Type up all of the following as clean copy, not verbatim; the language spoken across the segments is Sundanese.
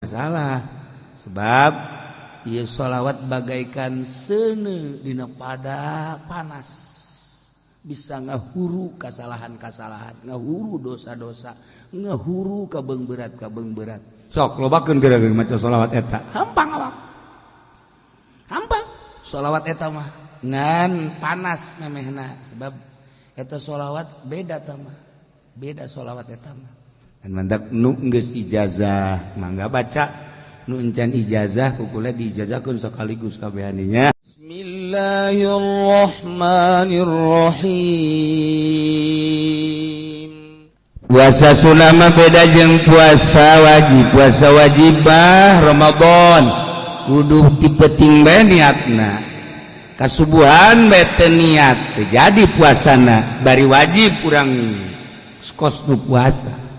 masalah sebab ieu sholawat bagaikan seuneu dina pada panas bisa ngahuru kasalahan-kasalahan, ngahuru dosa-dosa, ngahuru kabeung berat sok lobakeun geura-geura maca sholawat eta hampang awak hampang sholawat eta mah ngan panas memehna sebab eta sholawat beda tamah beda sholawat eta mah dan mandak nu geus ijazah mangga baca nu encan ijazah kukula diijazahkeun sekaligus kabehaninya. Bismillahirrahmanirrahim. Puasa sunah mah beda jeung puasa wajib. Puasa wajib mah Ramadan kudu dipeting bae niatna. Kasubuhan bae teu niat jadi puasana bari wajib urang skos nu puasa.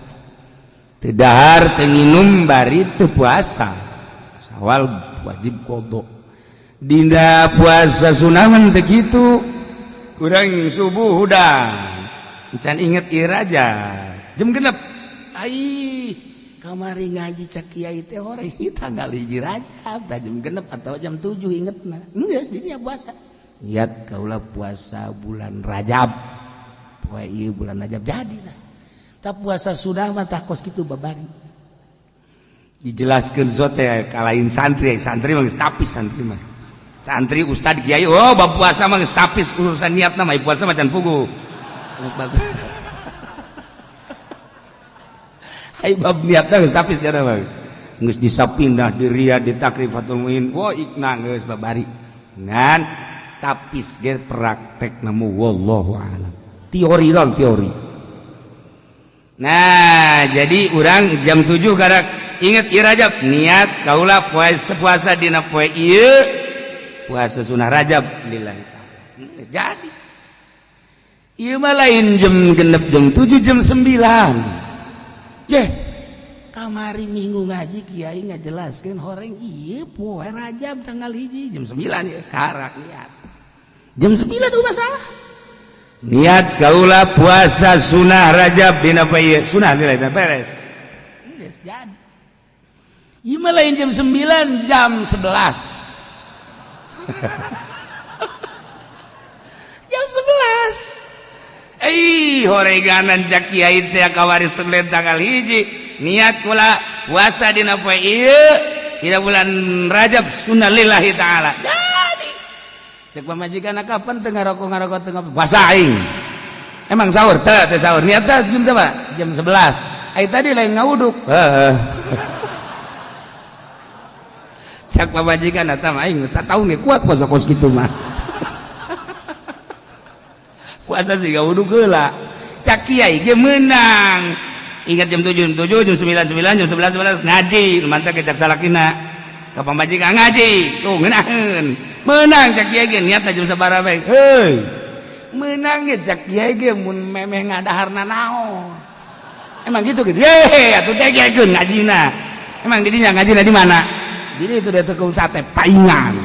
Teu dahar teu nginum bari teu puasa. Sawal wajib qada. Dina puasa sunah mah teu kitu. Urang subuh hudang. Encan inget ieu raja. Jam 6. Ai kamari ngaji cak kiai teh hore tanggal 1 Rajab jam 6 atau jam 7 ingetna. Geus jadi puasa. Niat kaula puasa bulan Rajab. Poe ieu bulan Rajab jadi lah. Tak puasa sudah mah tah kos kitu babari. Dijelaskeun zote kalain santri mah geus tapis santri mah. Santri ustad kiai oh bab puasa mah geus tapis urusan niatna mah puasa macan pugu. Hai bab niatna geus tapis jana mah. Geus disapindah di riyad di takrifatul muin. Wo ikna geus babari. Ngan tapis ge praktekna mu wallahu a'lam. Teori dong teori. Nah jadi orang jam 7 karak inget ieu Rajab niat kaula puasa dina poe ieu puasa sunah Rajab lillahi ta'ala jadi ieu mah lain jam 6 jam 7 jam 9 jeh kamari minggu ngaji kiai ngajelaskeun horeng ieu poe Rajab tanggal 1 jam 9 ya karak niat jam 9 tuh masalah niat kaula puasa sunah Rajab dina poe ieu sunah nilai beres geus jadi ieu mah lain jam 9 jam 11 jam 11 horeganan cak kiai teh kawari Senin tanggal 1 niat kula puasa dina poe ieu dina bulan Rajab sunah lillahi ta'ala cek pamajikan kapan teu ngarokok teu ngopi puasa aing emang sahur teu sahur niat teh jam berapa jam 11 ai tadi lain ngawuduk cek pamajikan eta mah aing sataun ge kuat puasa kos kitu mah puasa sih ngawuduk heula cak kiai ge meunang ingat jam 7 jam 9 jam 11 ngaji mantap ke cak salakina ka pamajikan ngaji tuh ngeunaheun menang cak kiai ge niatna jam sabaraha bae heuh menang ge cak kiai ge mun memeh ngadaharna naon emang gitu ye atuh teh geun ngajina emang di dinya ngajina di mana jadi itu da tukang sate paingan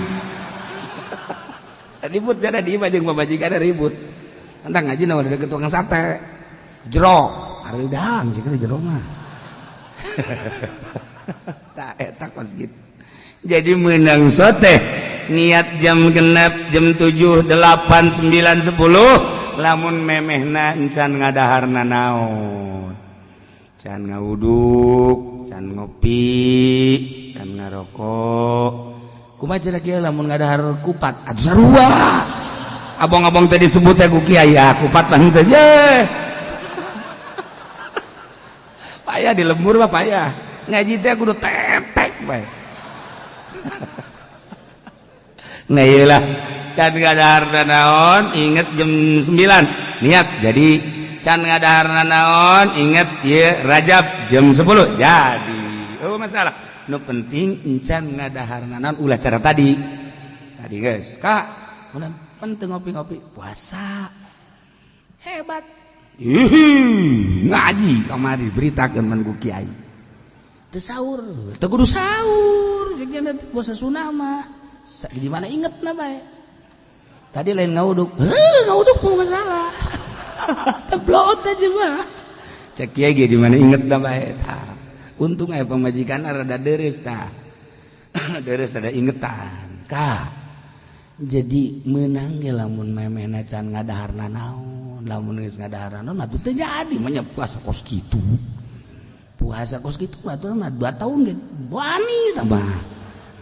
ribut jana di imah jeung pamajikan ribut entang ngajina udah deket tukang sate jero ari udang sih jero mah tak eta kos gitu jadi menang sote niat jam genep jam 7 8 9 10 lamun memehna encan ngadaharna naon can ngawuduk can ngopi can ngarokok kumaha cenah kieu lamun ngadahar kupat atuh sarua abong-abong teh disebut teh ku kiai kupat mah teh ye payah di lembur mah payah ngaji teh kudu tetek bae nah iyalah can ngadaharna naon inget jam 9 niat jadi can ngadaharna naon inget ieu Rajab jam 10 jadi masalah nu penting encan ngadaharna naon ulah cara tadi guys kak mun penting ngopi-ngopi puasa hebat ngaji kamari beritakeun man ku kiai teu sahur teu kudu sahur jeung puasa sunah mah di mana inget bae tadi lain ngawuduk pun masalah teblot aja mah cek kiai ge di mana inget bae untung aya pamajikan rada deres tah deres ada ingetan kah jadi menang ge lamun memena can ngadaharna naon lamun geus ngadaharna naon atuh teu jadi mah puasa kos kitu mah atuh mah 2 tahun ge wani tambah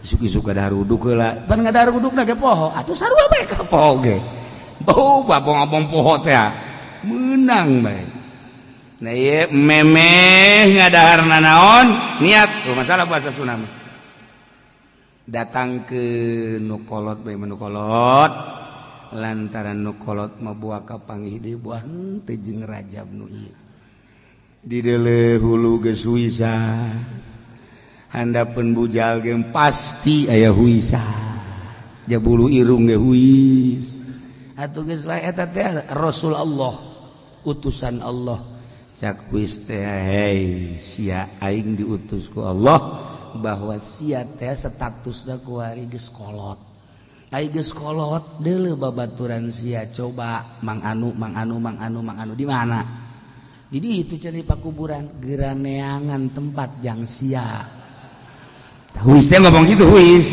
isuk-isuk ngadahar uduk heula pan ngadahar udukna ge poho atuh sarua bae ka poho ge bau babong-abong poho teh menang bae nah ieu memeh ngadaharna naon niat masalah puasa sunah datang ke nukolot bae menukolot lantaran nukolot mabuah ka panggih di buah teu jeung Rajab nu ieu di deuleu hulu geus huisa handapeun bujal ge pasti aya huisa jabulu irung ge huis atuh geus wae eta teh Rasul Allah utusan Allah cak huis teh hei sia aing diutus ku Allah bahwa sia teh statusna ku ari geus kolot ai geus kolot deuleu babaturan sia coba mang anu di mana jadi itu cari pakuburan geraneangan tempat jang sia huis teh ngomong gitu huis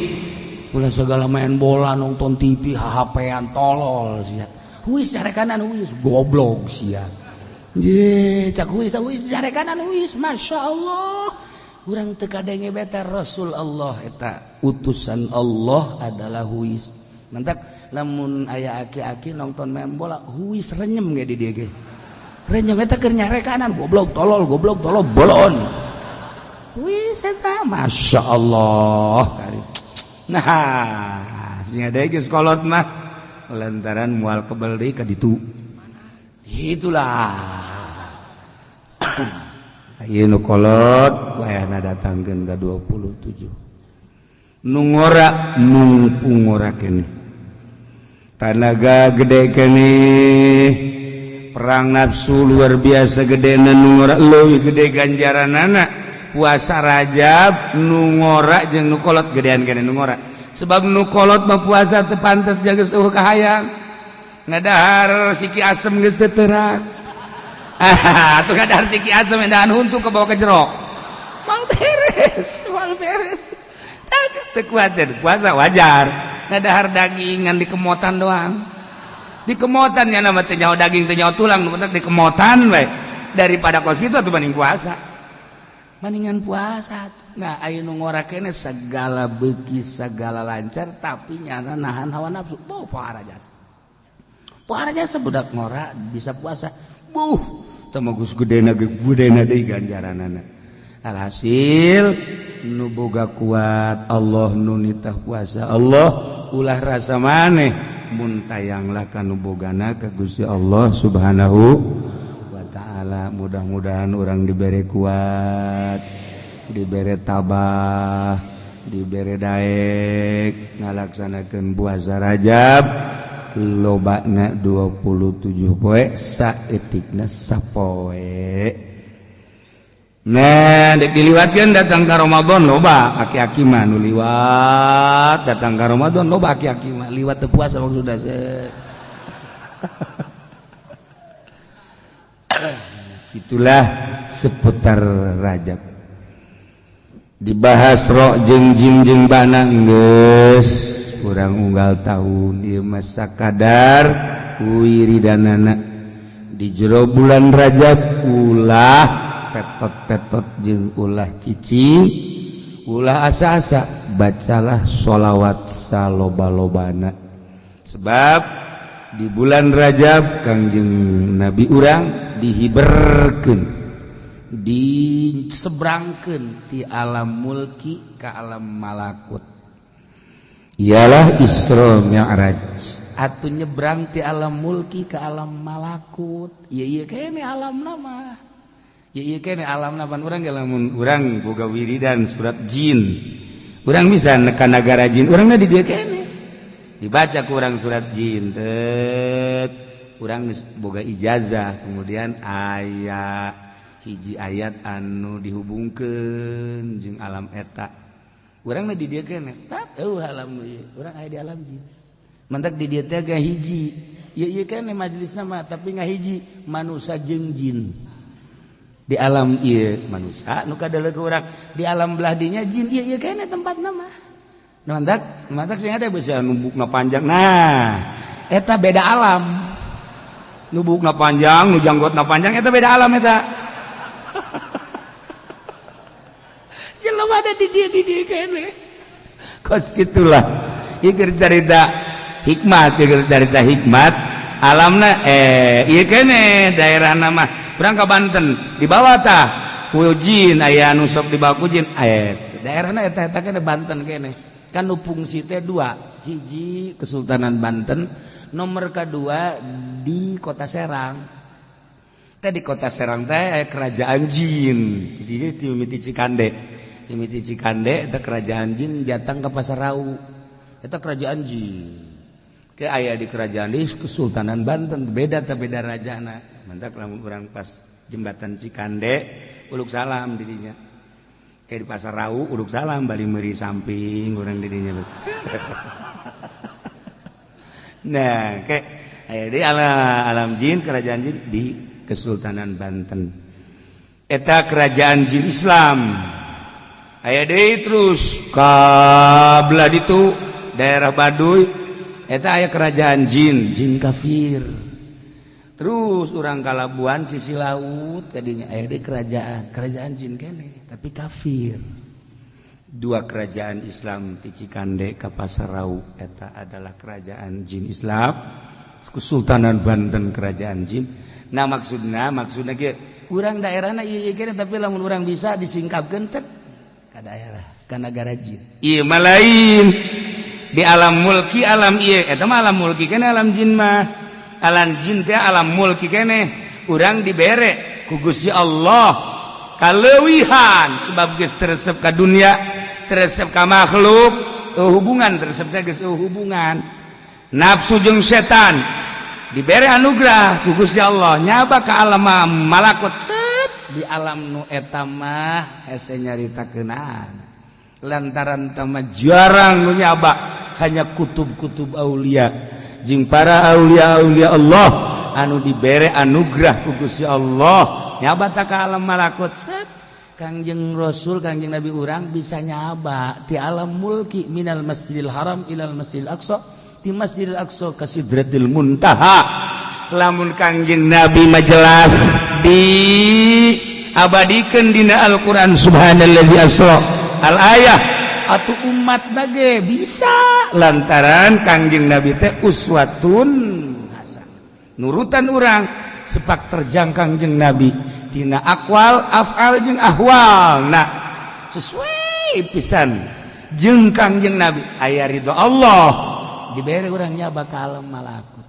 ulah segala main bola nonton TV HP-an tolol sia huis jarekanan huis goblok sia ye cak huis jarekanan huis masyaallah urang teu kadenge beta Rasul Allah eta utusan Allah adalah huis mantak lamun aya aki-aki nonton main bola huis renyem ge di dieu ge renyem eta keur nyarekanan goblok tolol bolon wis eta masyaallah nah sia deui geus kolot mah lantaran moal kebal deui ka ditu itulah ieu nu kolot wayahna datangkeun ka 27 nu ngora numpung ngora keneh tanaga gede keneh perang nafsu luar biasa gedena nu ngora leuwih gede ganjaranana puasa Rajab nu ngora jeung nu kolot gedean keneh nu ngora sebab nu kolot mah puasa teu pantes jageus eueuh kahayang ngadahar siki asem geus teu teurak atuh ngadahar siki asem endahan huntu ke bawah ke jero mal beres tah geus teu kuat puasa wajar ngadahar daging ngan di kemotan doang di kemotan nya nama teh nyaho daging teh nyaho tulang nu penting di kemotan we daripada kos kitu atuh banding puasa bandingan puasa nah aya nu ngora keneh segala beuki segala lancar tapi nyana nahan hawa nafsu pohara jasa budak ngora bisa puasa teu mah geus gedena deui ganjaranana alhasil nu boga kuat Allah nu nitah puasa Allah ulah rasa maneh mun tayanglah kanu bogana ka Gusti Allah Subhanahu wa taala mudah-mudahan urang dibere kuat dibere tabah dibere daek ngalaksanakeun puasa Rajab lobana 27 poe saeutikna sapoe nah dek diliwatkeun datang ka Ramadan loba aki-aki mah nu liwat datang ka Ramadan loba aki-aki mah liwat teu puasa maksudna itulah seputar Rajab dibahas roh jeung jim jeung bana geus urang unggal tahun ieu mah sakadar wiridanana di jero bulan Rajab ulah petot-petot jeung ulah cicing ulah asa-asa bacalah sholawat saloba-lobana sebab di bulan Rajab Kangjeng Nabi urang dihiberkeun disebrangkeun ti alam mulki ka alam malakut ialah Isra Mi'raj atuh nyebrang ti alam mulki ka alam malakut ieu kene alamna mah ieu kene alamna pan urang ge lamun urang boga wiridan surat jin urang bisa ka nagara jin urangna di dieu kene dibaca ku urang surat jin teh urang geus boga ijazah kemudian aya hiji ayat anu dihubungkeun jeung alam eta urang di dieu keneh tak alam ieu urang aya di alam jin mantak di dieu teh ga hiji ieu keneh majelisna mah tapi ngahiji manusia jeung jin di alam ieu manusia nu kadaleuk urang di alam belah dinya jin ieu kene tempatna mah mantak sing ada bisa nubukna panjang nah eta beda alam nubukna panjang nu janggotna panjang eta beda alam eta jelema ada di dieu kene kos gitulah ieu cerita hikmat alamna ieu kene daerahna mah urang ka Banten di bawah tah ku jin aya anu sok dibawa ku jin daerahna eta kene Banten kene kan nu fungsi teh dua hiji Kesultanan Banten nomor kedua di Kota Serang teh di Kota Serang teh kerajaan jin jadi di mimiti Cikande eta kerajaan jin jatang ke Pasar Rau eta kerajaan jin ke aya di kerajaan di Kesultanan Banten beda rajana mantap lamun urang pas jembatan Cikande uluk salam didinya kayak di Pasar Rau uluk salam bali meuri samping urang didinya nah kayak aya di alam jin kerajaan jin di Kesultanan Banten eta kerajaan jin Islam aya deui terus kabelah ditu daerah Baduy eta aya kerajaan jin kafir terus urang Kalabuan sisi laut kadinya aya deui kerajaan jin kene tapi kafir dua kerajaan Islam di Cikande ka Pasar Rau eta adalah kerajaan jin Islam Kesultanan Banten kerajaan jin nah maksudna ge urang daerahna ieu kene tapi lamun urang bisa disingkapkeun teh ka daerah ka nagara jin ieu mah lain di alam mulki alam ieu eta mah alam mulki kene alam jin mah alam jin teh alam mulki kene urang dibere ku Gusti Allah kaleuwihan sebab geus teresep ka dunia teresep ka makhluk hubungan teresep teh geus hubungan nafsu jeung setan dibere anugerah ku Gusti Allah nyaba ka alam malakut set di alam nu eta mah hese nyaritakeunana lantaran tama jarang nu nyaba hanya kutub-kutub aulia jeung para aulia-aulia Allah anu dibere anugerah ku Gusti Allah nyaba ka alam malakut set Kangjeng Rasul Kangjeng Nabi urang bisa nyaba ti alam mulki minal Masjidil Haram ilal Masjidil Aqsa ti Masjidil Aqsa ka Sidratil Muntaha lamun Kangjeng Nabi mah jelas di abadikeun dina Al-Qur'an subhanallazi asra al ayah atuh umat bage bisa lantaran Kangjeng Nabi teh uswatun hasan nurutan urang sepak terjang Kangjeng Nabi dina aqwal af'al jeung ahwal nah sesuai pisan jeung Kangjeng Nabi aya ridho Allah dibere urang nyaba ka alam malakut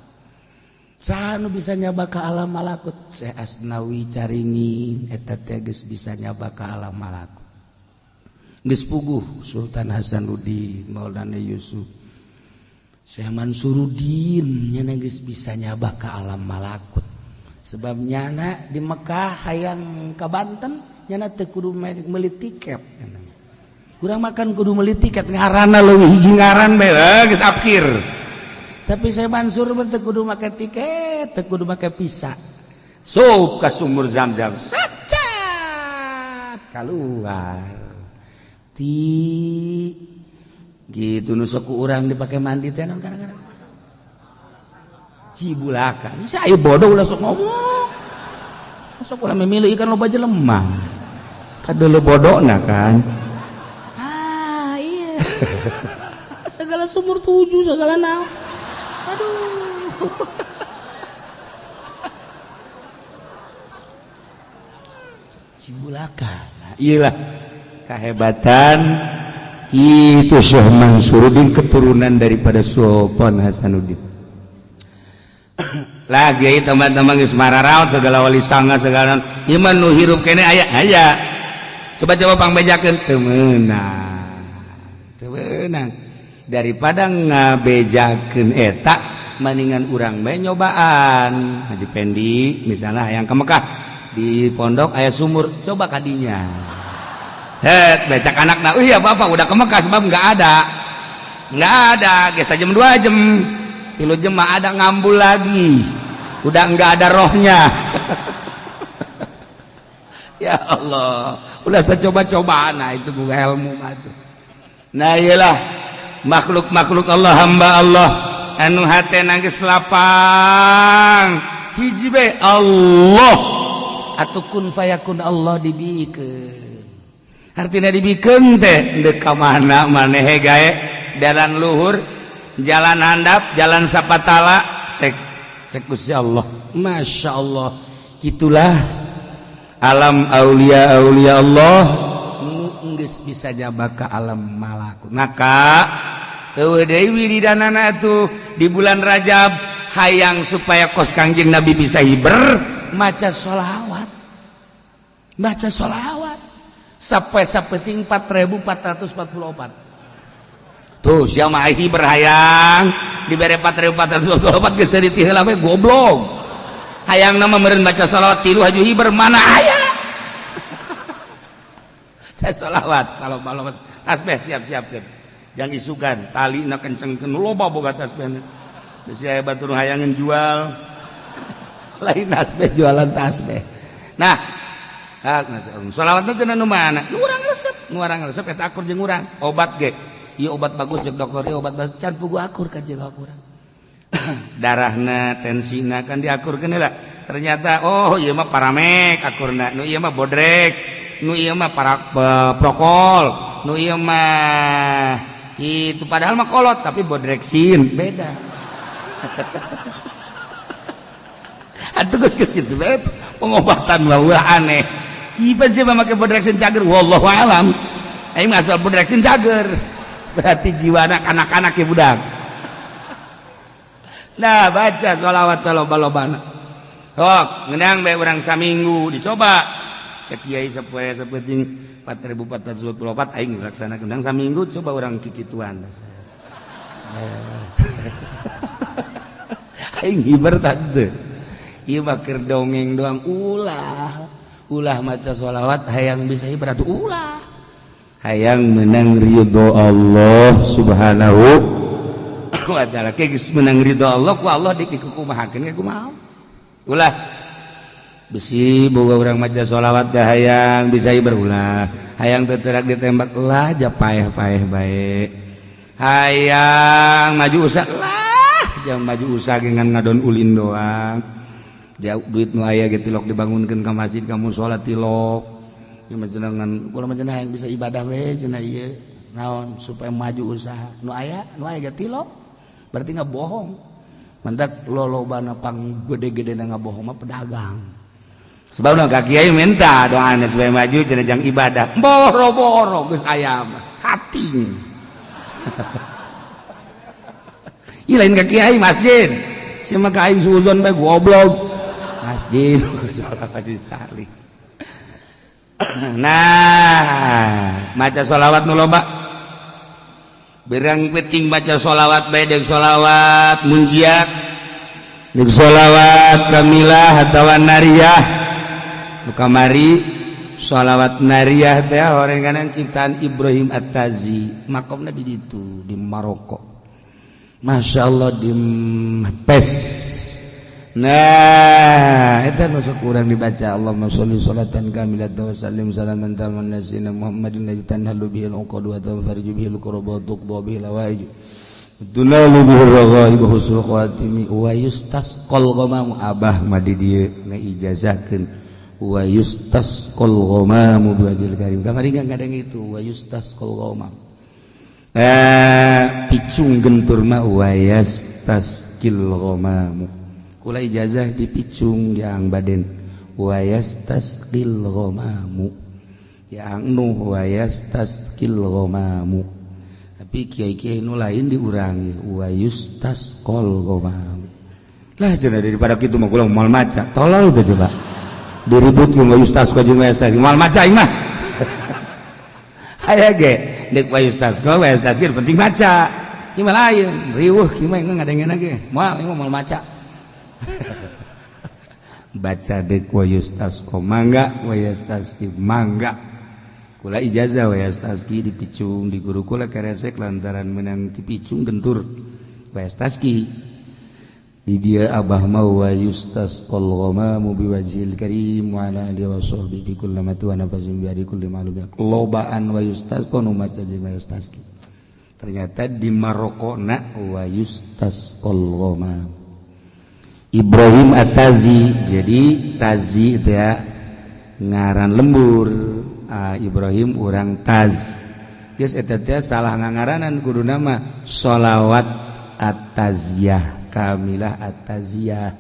saha nu bisa nyaba ka alam malakut Syekh Asnawi caringin eta teh geus bisa nyaba ka alam malakut geus puguh Sultan Hasanuddin Maulana Yusuf Syekh Mansuruddin nyana geus bisa nyaba ka alam malakut sebab nyana di Mekah hayang ka Banten nyana teu kudu meuli tiket urang makan kudu meuli tiket ngaranna leuwih hiji ngaran bae geus apkir tapi Syekh Mansur teu kudu make tiket teu kudu make visa sup ka sumur Zam-Zam sacat kaluar ti gitu nu sok urang dipake mandi teh naon kadang-kadang Cibulaka bisa aya bodoh ulah sok ngomong sok ulah memilih ikan loba jelema kadeu bodona kan iya segala sumur 7 segala naon aduh Cibulaka nah, iyalah kehebatan itu Syekh Mansuruddin keturunan daripada Sultan Hasanuddin lagi teman-teman geus mararaot segala wali sanga segala iman nu hirup kene aya coba pangbejakeun teu meunang daripada ngabejakeun eta mendingan urang bae nyobaan Haji Pendi misalnya hayang ke Mekah di pondok aya sumur coba kadinya becak anakna iya bapak udah ke Mekah sebab nggak ada geus jam 2 jam 3 jam mah ada ngambul lagi udah nggak ada rohnya Ya Allah, udah saya coba-coba, nah itu bukan ilmu mah tuh. Nah iyalah makhluk-makhluk Allah, hamba Allah anu hatena geus lapang hiji bae Allah atuh kun fayakun Allah dibikeun. Artina dibikeun teh deuk ka mana maneh gae dalan luhur, jalan handap, jalan sapatala cek Gusti Allah. Masya Allah, gitulah alam aulia Allah geus bisa jaba ka alam malakut. Maka eueuh deui wiridanana tuh di bulan Rajab hayang supaya kos Kangjeng Nabi bisa hiber maca sholawat. Baca sholawat sampai sapeting 4444. Tuh sia mah hiber hayang dibere 4444 geus di heula we goblok. Hayang nama meureun baca sholawat 3 haju hiber mana aya. Salawat tasbih siap-siapkeun jang isukan talina kencengkeun loba boga tasbihna geus aya batur hayangan jual lain tasbih jualan tasbih. Nah salawat teh cenah nu mana nu urang resep eta akur jeung urang obat ge ieu obat bagus jeung dokter ieu obat bagus can pugu akur ka jeung urang darahna tensina kan diakurkeun heula ternyata oh ieu mah paramek akurna nu ieu mah bodrek nu ieu mah prokol nu ieu mah itu padahal mah kolot tapi bodreksin beda. Atuh geus kitu bae pengobatan mah aneh. Ieu sih mah make bodreksin cager wallahu alam. Aing mah asal bodreksin cager. Berarti jiwana kanak-kanak ke budak. Nah, baca sholawat saloba-lobana. Sok, ngeunang bae urang saminggu dicoba. Cek kiai sapoe sapeting 4444 aing laksanakeun urang saminggu coba urang kikituan. Aing hiber tante. Ieu mah keur dongeng doang ulah maca sholawat hayang bisa hiber atuh ulah. Hayang menang ridho Allah Subhanahu wa ta'ala. Geus menang ridho Allah ku Allah dikumahakeun ge kumaha. Ulah besi boga urang maca sholawat dah hayang bisa berulah hayang teterak ditembak lah japaeh-paeh bae hayang maju usah lah jangan maju usah dengan ngadon ulin doang jauh duit nu aya ge tilok dibangunkeun ka masjid ka mushola tilok ieu mah cenah ulah mah cenah hayang bisa ibadah we cenah ieu naon supaya maju usaha nu aya ge tilok berarti ngabohong mantak lolobana pang gede-gedena ngabohong mah pedagang. Sebab ka kiai minta doana supaya maju cenah jang ibadah. Boro-boro geus aya mah hati. Ieu lain ka kiai masjid. Sia mah ka aing suuzon bae goblok. Masjid salat haji salih. Nah, maca sholawat nu loba. Berang penting maca sholawat bae deuk sholawat munjiat. Deuk sholawat kamilah atawa nariyah. Kamari sholawat nariyah teh horenganan ciptaan Ibrahim At-Tazi makomna di ditu di Maroko. Masya Allah di Pes. Nah eta nu sok urang dibaca Allahumma sholli sholatan kamilatan wa sallim salaman taman nasina Muhammadin ladzi tanhalu bihil uqad wa tanfariju bihil qurba wa tuqda bihil hawaij tunalu bihil raghaib wa husnul khatimi wa yustasqal ghamam abah mah di dieu ngaijazahkeun wa yustasqal ghamamu biwajhil karim kamari ngadeng itu wa yustasqal ghamam picung gentur mah wa yastasqil ghamamu kula ijazah dipicung yang baden wa yastasqil ghamamu yang nu wa yastasqil ghamamu tapi kiai-kiai nu lain diurangi wa yustasqal ghamamu lah cenah daripada kitu mah kula moal maca tolol udah coba diribut jeung Ustaz ka jeung Ustaz moal maca ieu mah aya ge deuk Ustaz ka Ustaz ge penting maca ieu mah lain riweuh kieu mah ngadengeuna ge moal ieu moal maca baca deuk Ustaz ka mangga Ustaz ki mangga kula ijazah Ustaz ki dipicung di guru kula keresek lantaran menang dipicung gentur Ustaz ki di dia abah mau wa yustasqal ghamamu biwajhil karim wa ala alihi wa sahbihi bi kulli mati wa nafasin bi adi kulli ma'lum lobaan wa yustasqa nu maca jeung yustasqi ternyata di Marokona wa yustasqal ghamam Ibrahim At-Tazi jadi Tazi itu ya ngaran lembur Ibrahim urang Taz geus eta teh salah ngangaranan kudu nama sholawat At-Taziyah Kamilah At-Taziyah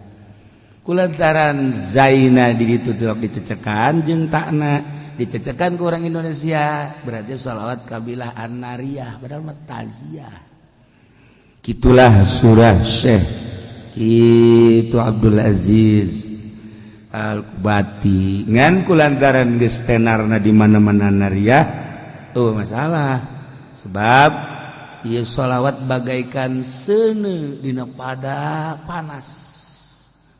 kulantaran Zaina di ditu dicecekan jeung takna dicecekan ke orang Indonesia berarti sholawat Kamilah An-Nariyah padahal mah Taziyah gitulah surah Syekh itu Abdul Aziz Al-Kubati ngan kulantaran geus tenarna di mana-mana nariyah masalah sebab ieu sholawat bagaikan seuneu dina pada panas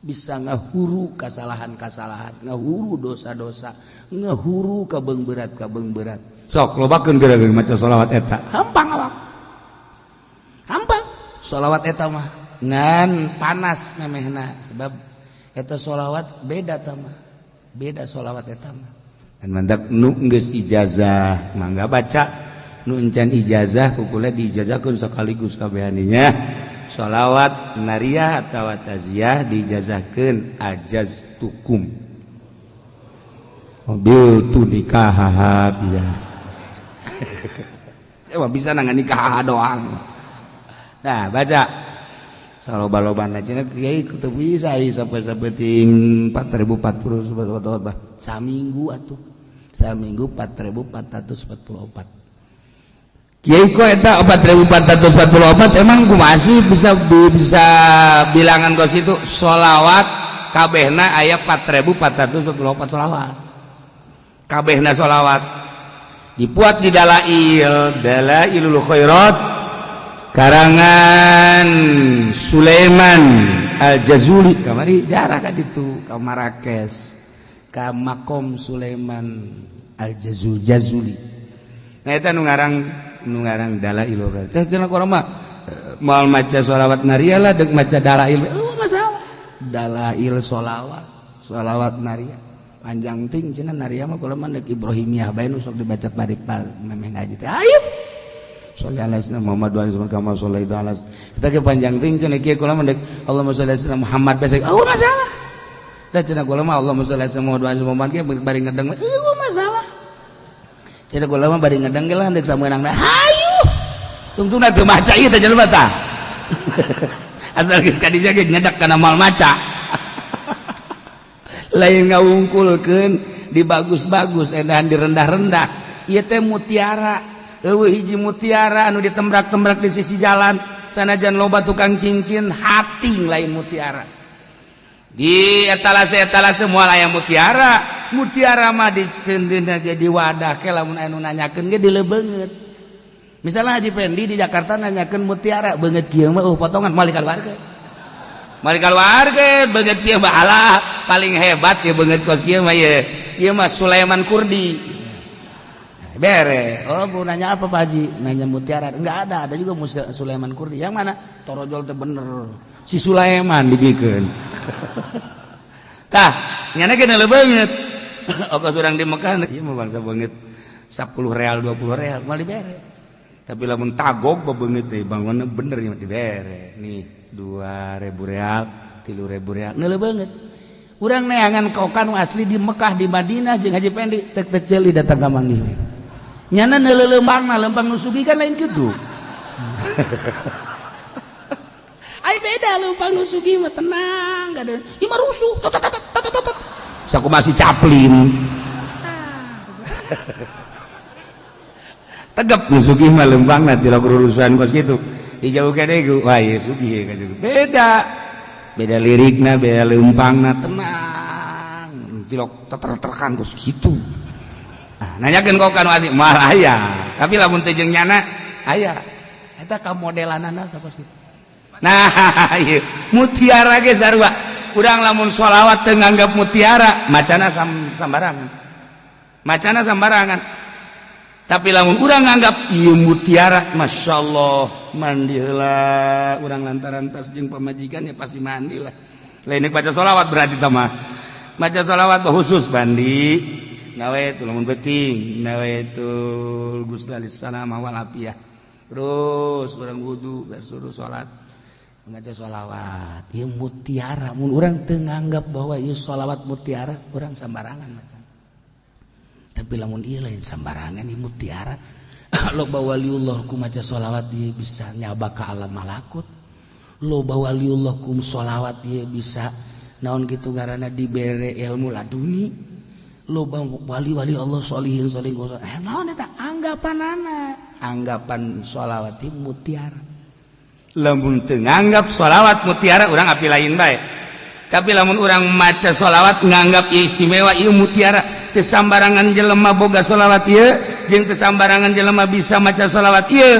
bisa ngahuru kasalahan-kasalahan ngahuru dosa-dosa ngahuru kabeng berat sok lobakeun geura-geura maca sholawat eta hampang awak hampang sholawat eta mah ngan panas memehna sebab eta sholawat beda tamah beda sholawat eta mah dan mandak nu geus ijazah mangga baca nu encan ijazah kukula diijazahkeun sekaligus kabehaninya sholawat nariyah atawa taziyah diijazahkeun ajaztukum mobil tu nikah biar saya bisa nangan nikah doang nah baca saloba-loban cenah kiai kudu bisa sampai ting 4040 subhanallah saminggu atuh saminggu 4444 kiai kok eta 4444 emang kumaha sih bisa bilangan kos itu sholawat kabehna aya 4444 sholawat kabehna sholawat dipuat di Dalailul Khairat karangan Sulaiman Al-Jazuli kamari jarah ka ditu ka Marrakesh ka makom Sulaiman Al-Jazuli nah eta nu ngarang Dalailul Khairat teh cenah urang mah moal maca sholawat nariyah lah deuk maca dalail masalah dalail sholawat nariyah panjang ting cenah nariyah mah kula mah deuk Ibrahimiyah bae nu sok dibaca bari memeh ngaji teh ayo sholli ala sayyidina Muhammad wa ala kama sholaita ala kita ke panjang ting cenah kieu kula mah deuk Allahumma sholli ala sayyidina Muhammad bae masalah da cenah kula mah Allahumma sholli ala sayyidina Muhammad wa ala Muhammad ge bari ngedeng masalah cenah kula mah bari ngedeng ge lah deuk sameunang hayu tungtungna teu maca ieu teh jelema tah asal geus ka dieu ge nyedak kana moal maca lain ngawungkulkeun di bagus-bagus edahan di rendah-rendah ieu teh mutiara eueuh hiji mutiara anu ditembrak-tembrak di sisi jalan sanajan loba tukang cincin hating lain mutiara di etalase moal aya mutiara mah dikeundeuna ge di wadah ke lamun anu nanyakeun ge dilebeungeut misalnya Haji Pendi di Jakarta nanyakeun mutiara beungeut kieu mah potongan moal keluarga beungeut kieu mah alah paling hebat ya beungeut kos kieu mah ieu mah Sulaiman Kurdi bere oh bu nanya apa Pak Haji nanya mutiara enggak ada juga Sulaiman Kurdi yang mana torojol teh bener si Sulaiman dibikeun tah nyana ge lebeungeut ongkos urang di Mekah ieu mah bangsa beungeut 10 real 20 real mal dibere tapi lamun tagog bebeungeut teh bangun bener nya dibere nih 2.000 real 3.000 real lebeungeut urang neangan kokan asli di Mekah di Madinah jeung Haji Pendi tek ceuli datang ka manggih nyana neuleumpangna leumpang nu sugih kan lain kitu ai beda leumpang nu sugih mah tenang gak ada ieu mah rusuh saku masih caplin tegep nu sugih mah leumpangna ti lagu urusan kos kitu dijauhkeun deui wah ieu sugih ka beda lirikna beda leumpangna tenang tilok teter-terkan kos kitu nanyakeun kok anu asik moal aya tapi lamun teh jeung nyana aya eta ka modelanana teh kos kitu nah ieu mutiara ge sarua urang lamun sholawat teu nganggap mutiara macana sambarangan tapi lamun urang nganggap ieu mutiara masyaallah mandi heula urang lantaran tas jeung pamajikan ya pasti mandi lah lain baca sholawat berarti mah maca sholawat khusus mandi nawaitu lamun penting nawaitul ghusla lis-salamah wal afiyah terus urang wudu suruh salat maca sholawat ieu mutiara mun urang teu nganggap bahwa ieu sholawat mutiara urang sambarangan maca tapi lamun ieu lain sambarangan ieu mutiara loba waliullah ku maca sholawat ieu bisa nyaba ka alam malakut loba waliullah ku sholawat ieu bisa naon kitu ngaranna dibere ilmu laduni loba wali-wali Allah sholihin naon eta anggapan sholawat ieu mutiara lamun teu nganggap sholawat mutiara urang api lain bae tapi lamun urang maca sholawat nganggap ieu istimewa ieu mutiara teu sambarangan jelema boga sholawat ieu jeung teu sambarangan jelema bisa maca sholawat ieu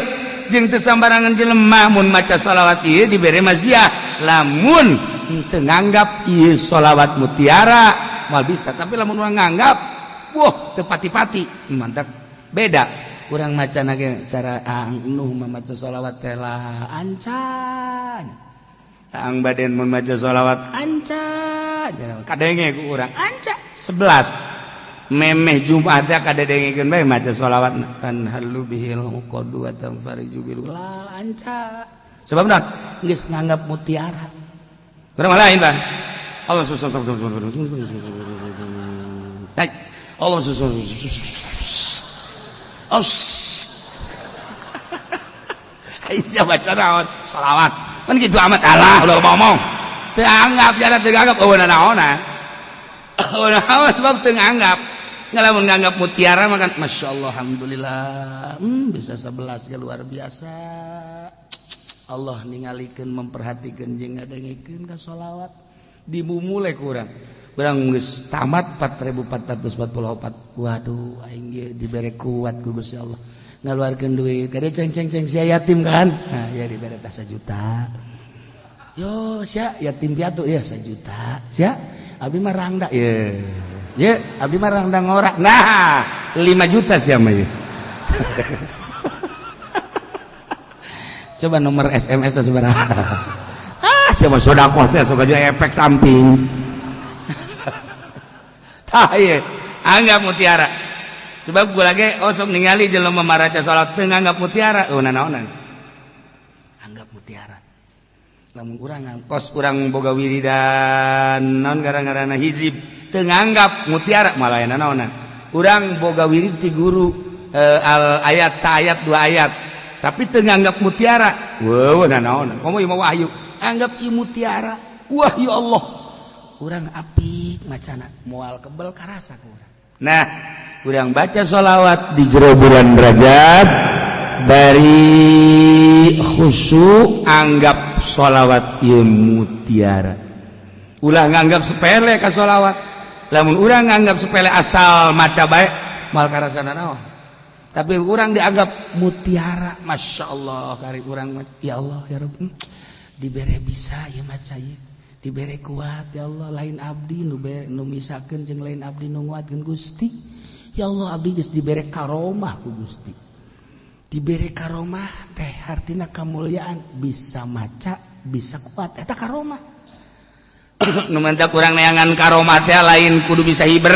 jeung teu sambarangan jelema mun maca sholawat ieu dibere maziah lamun teu nganggap ieu sholawat mutiara moal bisa tapi lamun urang nganggap wah teu pati-pati mantap beda urang macana ge cara nuh maca sholawat teh lah ancan ang baden mun maca sholawat ancan kadenge ku urang ancan 11 memeh Jumat kadadengikeun bae maca sholawat tan halu bihil qadu wa tanfariju bil lanca sebab naon geus nganggap mutiara urang lain tah Allah Allah Aisyah baca naon sholawat kan kitu amat Allah udah ngomong teu anggap jana teu anggap naona sebab teu anggap ngalamun nganggap mutiara makan Masya Allah alhamdulillah bisa 11 ya luar biasa Allah ningalikeun memperhatikeun jeung ngadengikeun ka sholawat dimumule kurang geus tamat 4444 waduh aing ge dibere kuat ku Gusti Allah ngaluarkeun duit kade ceng-ceng sia yatim kan nah ya dibere tas 1 juta yo sia yatim piatu ya 1 juta sia abi mah rangda ya abi mah rangda ngorak nah 5 juta sia mah ye coba nomor SMS sabaraha sia mah sedekah teh sok aja efek samping tah ieu anggap mutiara sebab gua lagi sok ningali jelema maraca salat teu nganggap mutiara naonan anggap mutiara lamun urang ngangkos urang boga wiridan naon gara-garana hizib teu nganggap mutiara malah naonan urang boga wirid ti guru ayat saayat 2 ayat tapi teu nganggap mutiara weuh naonan komo ieu mah wahyu anggap ieu mutiara wahyu Allah urang apik macana moal kebel karasa ku urang nah urang baca sholawat di jero bulan Rajab dari khusyuk anggap sholawat ieu mutiara ulah nganggap sepele ka sholawat lamun urang nganggap sepele asal maca bae mal karasana naon tapi urang dianggap mutiara Masya Allah kari urang ya Allah ya Rabb dibere bisa ya maca ieu dibere kuat ya Allah lain abdi nu misakeun jeung lain abdi nu nguatkeun Gusti ya Allah abdi geus dibere karomah ku Gusti dibere karomah teh artina kamulyaan bisa maca bisa kuat eta karomah nu mantap urang neangan karomah teh lain kudu bisa hiber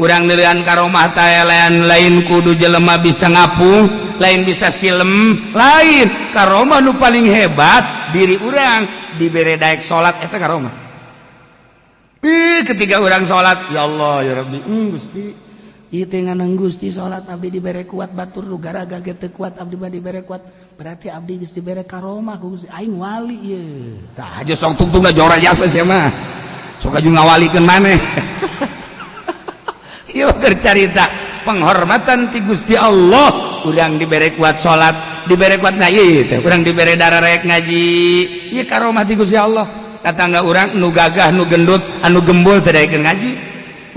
urang neureun karomah teh lain kudu jelema bisa ngapung lain bisa silem lain karomah nu paling hebat diri urang dibere daek salat eta karomah ketika urang salat ya Allah ya Rabbi Gusti ieu teh nganang Gusti salat abdi dibere kuat batur nu garaga ge teu kuat abdi mah dibere kuat berarti abdi geus dibere karomah ku Gusti aing wali ieu tah aja sok tungtungna jora jasa sia mah sok aju ngawalikeun maneh ieu keur carita penghormatan ti Gusti Allah urang dibere kuat salat dibere kuat na ieu teh urang dibere dararek ngaji ieu karomah ti Gusti Allah tatangga urang nu gagah nu gendut anu gembul teh daekeun ngaji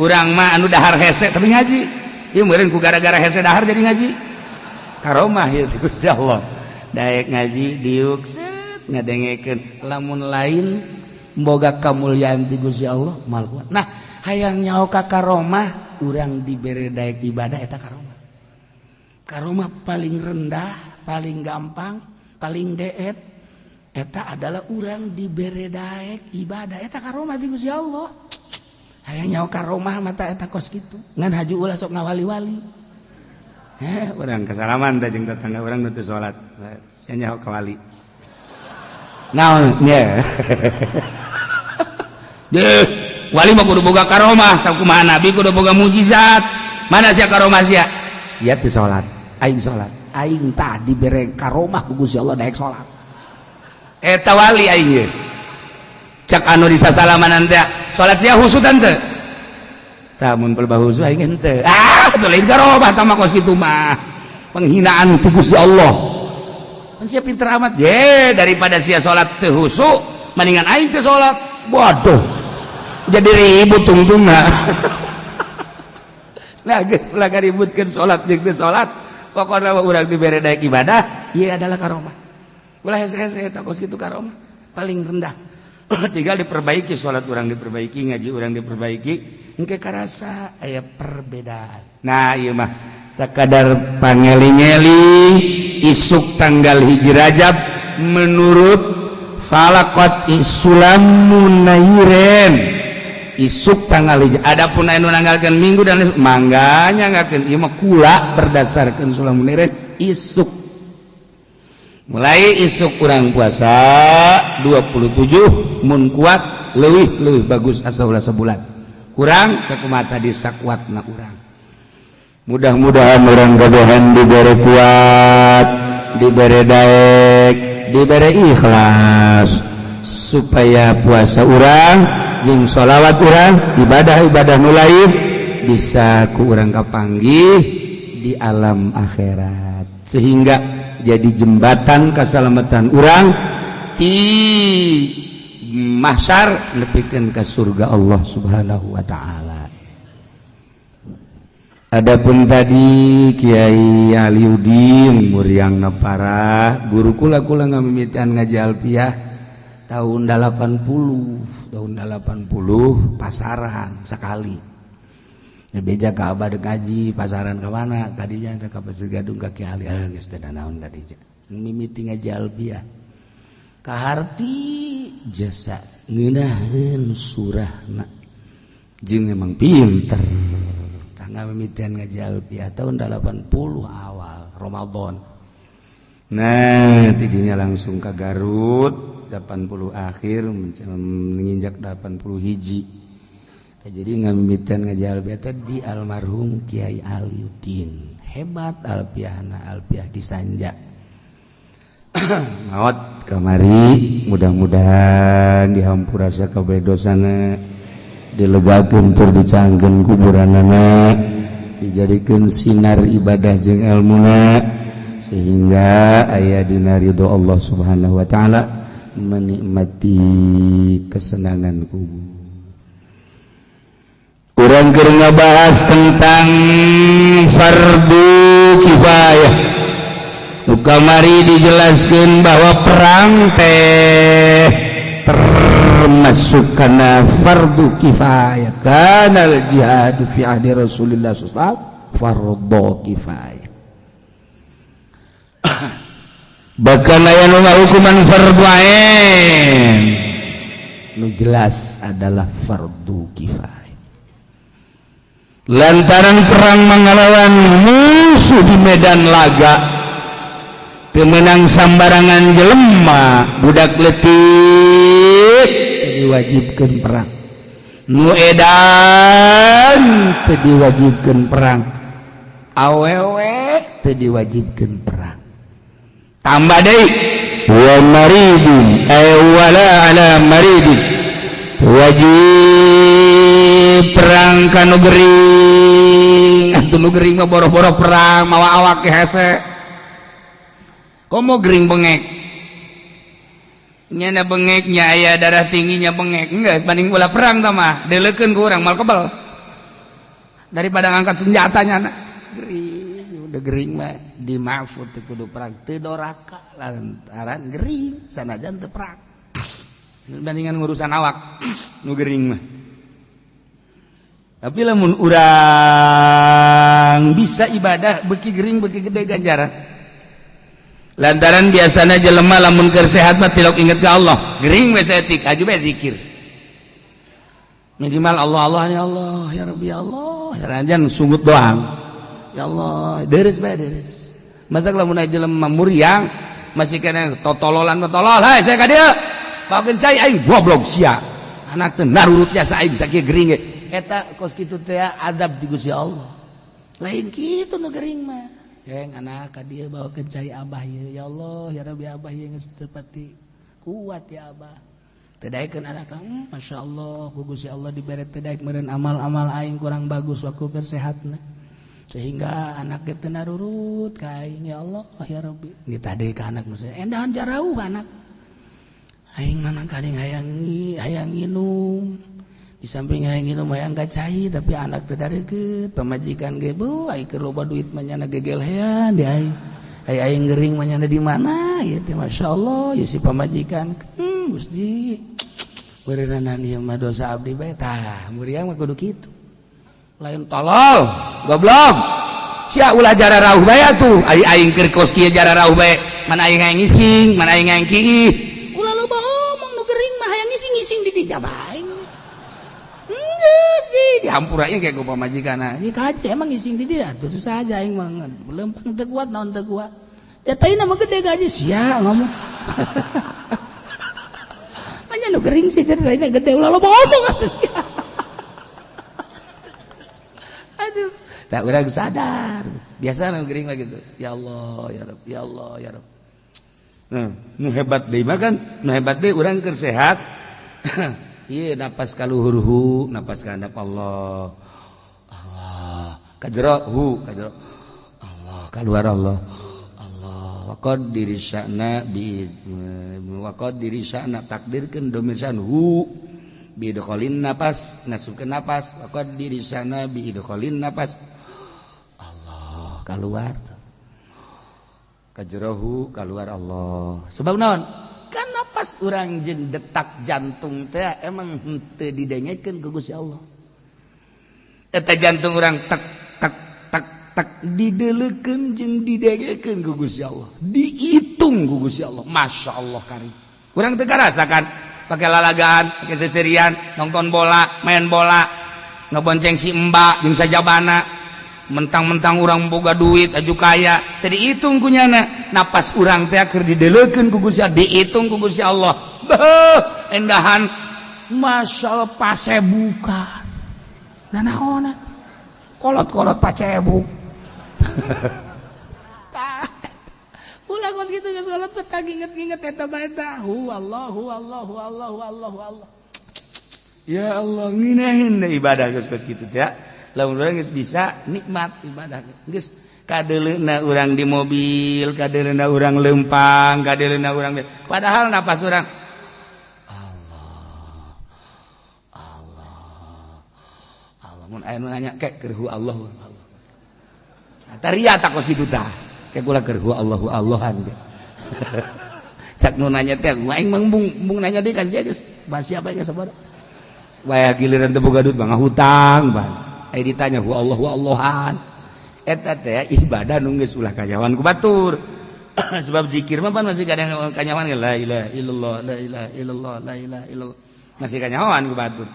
urang mah anu dahar hese tapi ngaji ieu meureun ku gara-gara hese dahar jadi ngaji karomah ieu ti Gusti Allah daek ngaji diuk set ngadengekeun lamun lain boga kamulyaan ti Gusti Allah mal kuat nah hayang nyaho ka karomah urang dibere daek ibadah eta karomah Karomah paling rendah, paling gampang, paling deet eta adalah urang dibere daek ibadah. Eta karomah ti Gusti Allah. Hayang nyawa karomah mata eta kos kitu. Ngan haji ulah sok ngawali-wali. Urang kasalaman da jeung tetangga urang nu teu salat. Sia nyaho ka wali. Naon nya. Deh, wali mah kudu boga karomah, sakumaha nabi kudu boga mujizat. Mana sia karomah sia? Sia teu salat. Aing salat, aing tah dibere karomah ku Gusti Allah daek salat. Eta wali aing ye. Cak anu di sasalamanan teh salat sia husutan teu? Tah mun pelbah husu aing henteu. Teu lain karomah tah mah kos kitu mah. Penghinaan ku Gusti Allah. Kan sia pinter amat. Ye, daripada sia salat teu husu, mendingan aing teu salat. Waduh. Jadi ribut tungtungna. Nah, geus ulah kaributkeun salat jeung teu salat. Pokoknya urang dibere daek ibadah, ieu adalah karomah. Ulah hese-hese eta kos kitu karomah paling rendah. Tinggal diperbaiki, salat urang diperbaiki, ngaji urang diperbaiki, engke karasa aya perbedaan. Nah, ieu mah sakadar pangeli-ngeli isuk tanggal hiji Rajab menurut falaqat isulamun nairen. Isuk tanggal hiji. Adapun anu nanggalkeun minggu dan mangganya ngakeun ieu mah kula berdasarkeun sulamun nairen isuk. Mulai isuk urang puasa 27 mun kuat leuwih bagus asa ulah sebulan. Kurang sakumaha tadi sakuatna urang. Mudah-mudahan urang kabehan dibere kuat, dibere daek, dibere ikhlas supaya puasa urang jeung sholawat urang ibadah-ibadah nu lain bisa ku urang kapanggih di alam akhirat sehingga jadi jembatan keselamatan urang ti mahsyar nepikeun ka surga Allah Subhanahu wa taala. Adapun tadi Kiai Aliuddin Muryangna parah guru kula ngamimitian ngaji alfiah tahun 80 pasaran sekali beja ka abah dek ngaji pasaran ke mana tadinya ke Pasir Gadung ka Kiai Ali geus teu naon tadinya mimiti ngaji alfiah kaharti jasa ngeunaheun surahna jeung emang pinter tangga mimitian ngaji alfiah tahun 80 awal Ramadan. Nah tidinya langsung ke Garut 80 akhir menginjak 80 hiji. Jadi ngamimitan ngaji alfiah di almarhum Kiai Aliuddin. Hebat alfiahna, alfiah disanja. Maot kamari mudah-mudahan dihampura sakabeh dosana, dilegakeun tur dicangkeun kuburanana, dijadikeun sinar ibadah jeung ilmuna sehingga aya dina ridho Allah Subhanahu wa taala menikmati kesenangan kubur. Urang keur ngabahas tentang fardu kifayah. Nu kamari dijelaskeun bahwa perang teh termasuk kana fardu kifayah. Kana al-jihad fi ahdi Rasulillah sallallahu alaihi wasallam fardu kifayah. Bahkan aya nu ngahukuman fardu ain nu jelas adalah fardu kifayah. Lantaran perang mangalawan musuh di medan laga teu meunang sambarangan jelema budak leutik teu diwajibkeun perang. Nu edan teu diwajibkeun perang. Awewe teu diwajibkeun perang. Tambah deui wa maridin ay wala ala maridin wajib perang kanu gering atuh nu gering mah boro-boro perang mawa awak hese komo gering bengek nyana bengeknya aya darah tingginya bengek geus banding ulah perang tah mah deleukeun ku urang mal kebal daripada ngangkat senjatanya gering udah gering mah di mahfud teu kudu perang teu doraka lantaran gering sanajan teu perang bandingan ngurusan awak nu gering mah Tapi lamun urang bisa ibadah beki gering beki gede ganjaran. Lantaran biasanya jelema lamun keur sehat mah tilok inget ka Allah. Gering we saeutik aju bae zikir. Minimal Allah ya Allah ya Rabbi ya Allah. Jangan sungut doang. Ya Allah, deres bae deres. Masa lamun aya jelema muriang masih kena totololan tolol. Hai saya ka dieu. Pakeun saya aing goblok sia. Anak teh narurut jasa aing sakieu gering ge. Eta kos kitu teh azab di Gusti Allah. Lain kitu nu gering mah. Yang anak ka dieu bawakeun cai abah ye. Ya Allah, ya Rabbi abah ye geus teu pati kuat ya abah. Teu daekeun anak ka, masyaallah ku Gusti Allah dibere teu daek meureun amal-amal aing kurang bagus waktu keur sehatna. Sehingga anak teh narurut ka aing ya Allah, ya Rabbi. Ieu tadi ka anak nu endahan jarauh anak. Aing manang kadang hayang nginum. Di samping hayang nginum hayang gacai tapi anak teu dareget pamajikan ge beuh ai keur loba duit manyana gegel hean di aing. Aing gering manyana di mana ieu teh masyaallah ieu si pamajikan. Gusti. Beureunan ieu mah dosa abdi bae tah muriang mah kudu kitu. Lain tolol, goblok. Sia ulah jara rauh bae atuh. Aing keur kos kieu jara rauh bae. Man aing hayang ngising, man aing hayang kieu. Ulah loba omong nu gering mah hayang ngising-ngising di dieu bae. Geus di dihampuranya kayak gue pamajikanna. Ieu kaje emang ngising di dia atuh saja aing mah lempang teu kuat naon teu kuat. Jataina mah gede gaji sia ngomong. Anya nu gering sih ceritaina gede ulah loba omong atuh sia. Aduh, tak urang sadar. Biasa nu gering lagi gitu. Ya Allah, ya Rabb, ya Allah, ya Rabb. Nah, nu hebat deui mah kan, nu hebat deui urang keur sehat. Iya napas kaluhur napas kehendap Allah kajero Allah keluar Allah waqaddiri sya'na takdirkeun domisan hu bi idkhalin napas ngasupkeun napas waqaddiri sya'na bi idkhalin napas Allah keluar kajero keluar Allah sebab naon kan napas urang jeung detak jantung teh emang henteu didengekeun ku Gusti Allah. Eta jantung urang tak tak tak tak dideuleukeun jeung didengekeun ku Gusti Allah. Diitung ku Gusti Allah. Masyaallah kari. Urang teu karasakan pake lalagaan, pake seserian, nonton bola, main bola, ngebonceng si Mbak jeung sajabana. Mentang-mentang urang boga duit aju kaya teh diitung kunyana napas urang teh keur dideuleukeun ku Gusti Allah diitung ku Gusti Allah beuh endahan masyaallah pasebukan dan naon kolot-kolot pacebuk tah ulah kos kitu geus kolot teh kaginget-ginget eta bae tah Allahu ya Allah nginahin ibadah geus kitu teh lamun urang geus bisa nikmat ibadah geus kadeuleuna urang di mobil kadeuleuna urang leumpang kadeuleuna urang padahal napas urang Allah mun aya nu nanya kek keur Allah taria tak kos kitu tah kek ulah keur Allahan cak nu nanya teh aing mung nanya deui ka sia geus bahas siapa geus sabar waya giliran teu boga duit mah hutang bang ditanya hu Allahan eta teh ibadah nu geus ulah kanyawan ku batur sebab zikir mah pan masih kadang kanyawan la ilaha illallah la ilaha illallah la ilaha illallah masih kanyawan ku batur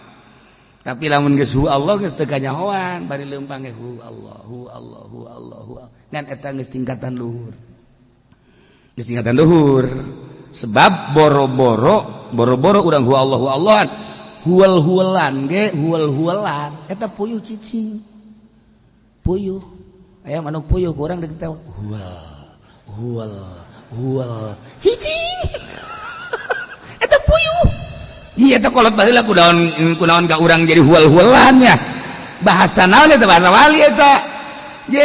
tapi lamun geus hu Allah geus teu kanyawan bari leumpang ge hu Allah ngan eta geus tingkatan luhur sebab boro-boro urang hu Allahan huwal-huwalan ge huwal-huwalan eta puyuh cicing puyuh aya manuk puyuh ku urang deket huwal cicing eta puyuh ieu eta kolot baheula ku naon ka urang jadi huwal-huwalan nya bahasa naon eta bahasa wali eta ye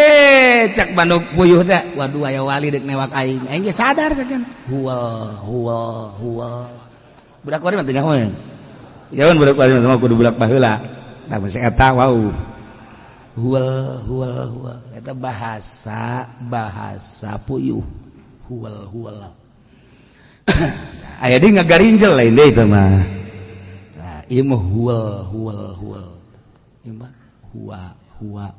cak manuk puyuh teh waduh aya wali dek newak aing ge sadar sakeun huwal budak wari mah teu nyaho jangan budak balik sama kudu budak baheula. Tah masih eta wau. Huwal. Eta bahasa puyuh. Huwal. Aya deui ngagarinjel lain deui teh mah. Nah, ieu mah huwal. Ieu mah huwa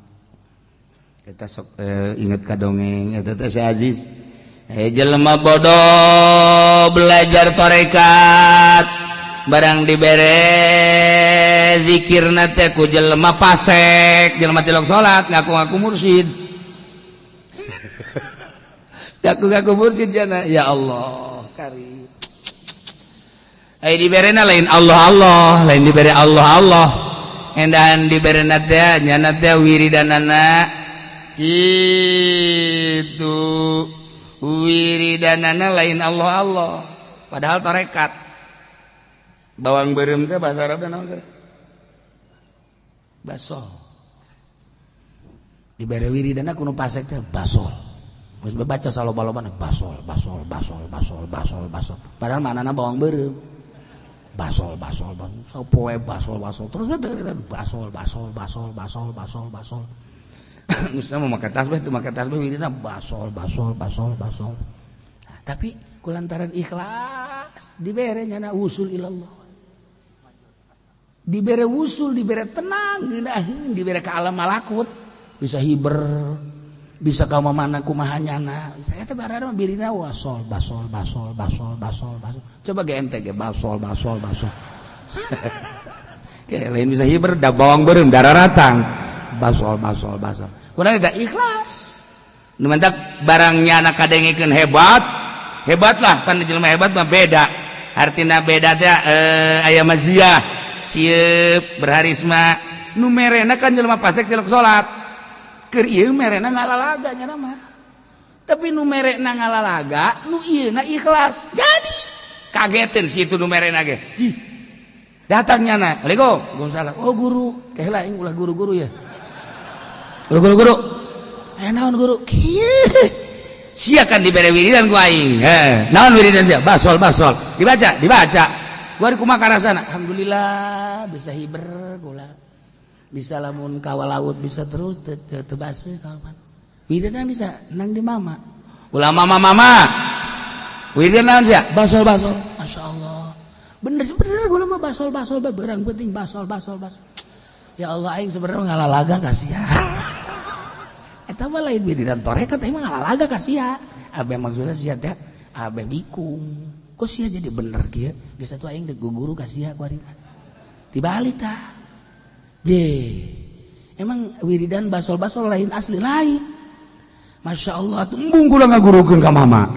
kita sok inget ka dongeng eta teh si Aziz jelema bodoh belajar tarekat barang dibere zikirna teh ku jelema pasek jelema tilok salat ngaku-ngaku mursyid ngaku-ngaku mursyid jana ya Allah karim diberena lain Allah lain dibere Allah endahan diberena teh nyana teh wiridanana gitu wiridanana lain Allah padahal tarekat bawang beureum teh bahasa Arabna naon teh basol dibere wiridana kudu pasek teh basol geus baca saloba-lobana basol padahal manana bawang beureum basol sapoe basol terus basol Musna mau makan tasbih wiridna basol. Nah, tapi kulantaran ikhlas dibere nyana usul ilallah. Dibere usul, dibere tenang, dibere ke alam malakut, bisa hiber, bisa ka mana kumaha nyana. Saya teh barara birina wasol, basol. Coba ge ente ge basol. Kayak lain bisa hiber da bawang beureum dararatang. Basol. Kunaon eta ikhlas. Nu mentak barangnya anak kadengikeun hebat lah pan jelema hebat mah beda. Artina beda teh aya maziah, sieup berharisma. Nu merena kan jelema pasek tilok salat. Keur ieu merena ngalalaga nya mah. Tapi nu merena ngalalaga, nu ieuna ikhlas. Jadi kageteun si itu nu merena ge. Datangnya na, Waalaikumsalam. Oh guru, kehela aing ulah guru-guru ya. Guru. Naon guru? Sia kan dibere wiridan ku aing. Naon wiridan sia? Basol. Dibaca. Gua di kumaha karasana? Alhamdulillah bisa hiber kula. Bisa lamun kawal laut bisa terus teu baseuh kawan. Wiridan bisa nang di mama. Ulah mama. Wiridan naon sia? Basol. Masyaallah. Bener gula mah basol beurang penting basol. Ya Allah aing sebenarnya ngalalaga kasihan. Eta mah lain wiridan tarekat aing mah ngalalaga kasihan. Abe maksudna sia teh abe bikung. Kok sia jadi bener kieu? Geus atuh aing deug guru kasihan ku ari. Tibalik tah. Emang wiridan basol lain asli lain. Masya Allah tuh embung kula ngagurukeun ka mama.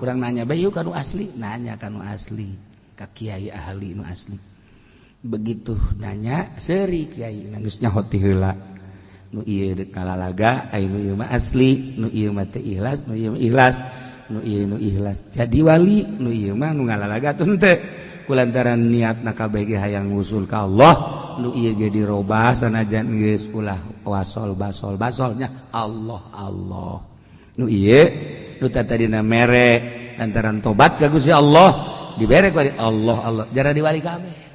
Urang nanya bae kanu asli, nanya kanu asli. Ka kiai ahli nu asli. Begitu nanya seuri kiai geus nyaho ti heula. Nu ieu deuk ngalalaga, ai nu ieu mah asli, nu ieu mah teu ikhlas, nu ieu mah ikhlas, nu ieu nu ikhlas. Jadi wali, nu ieu mah nu ngalalaga teu henteu. Kulantaran niatna kabeh ge hayang ngusul ka Allah, nu ieu ge dirobah sanajan geus ulah basolnya Allah. Nu ieu nu tadina mere lantaran tobat ka Gusti Allah, dibere ku Allah. Jara diwali kabeh.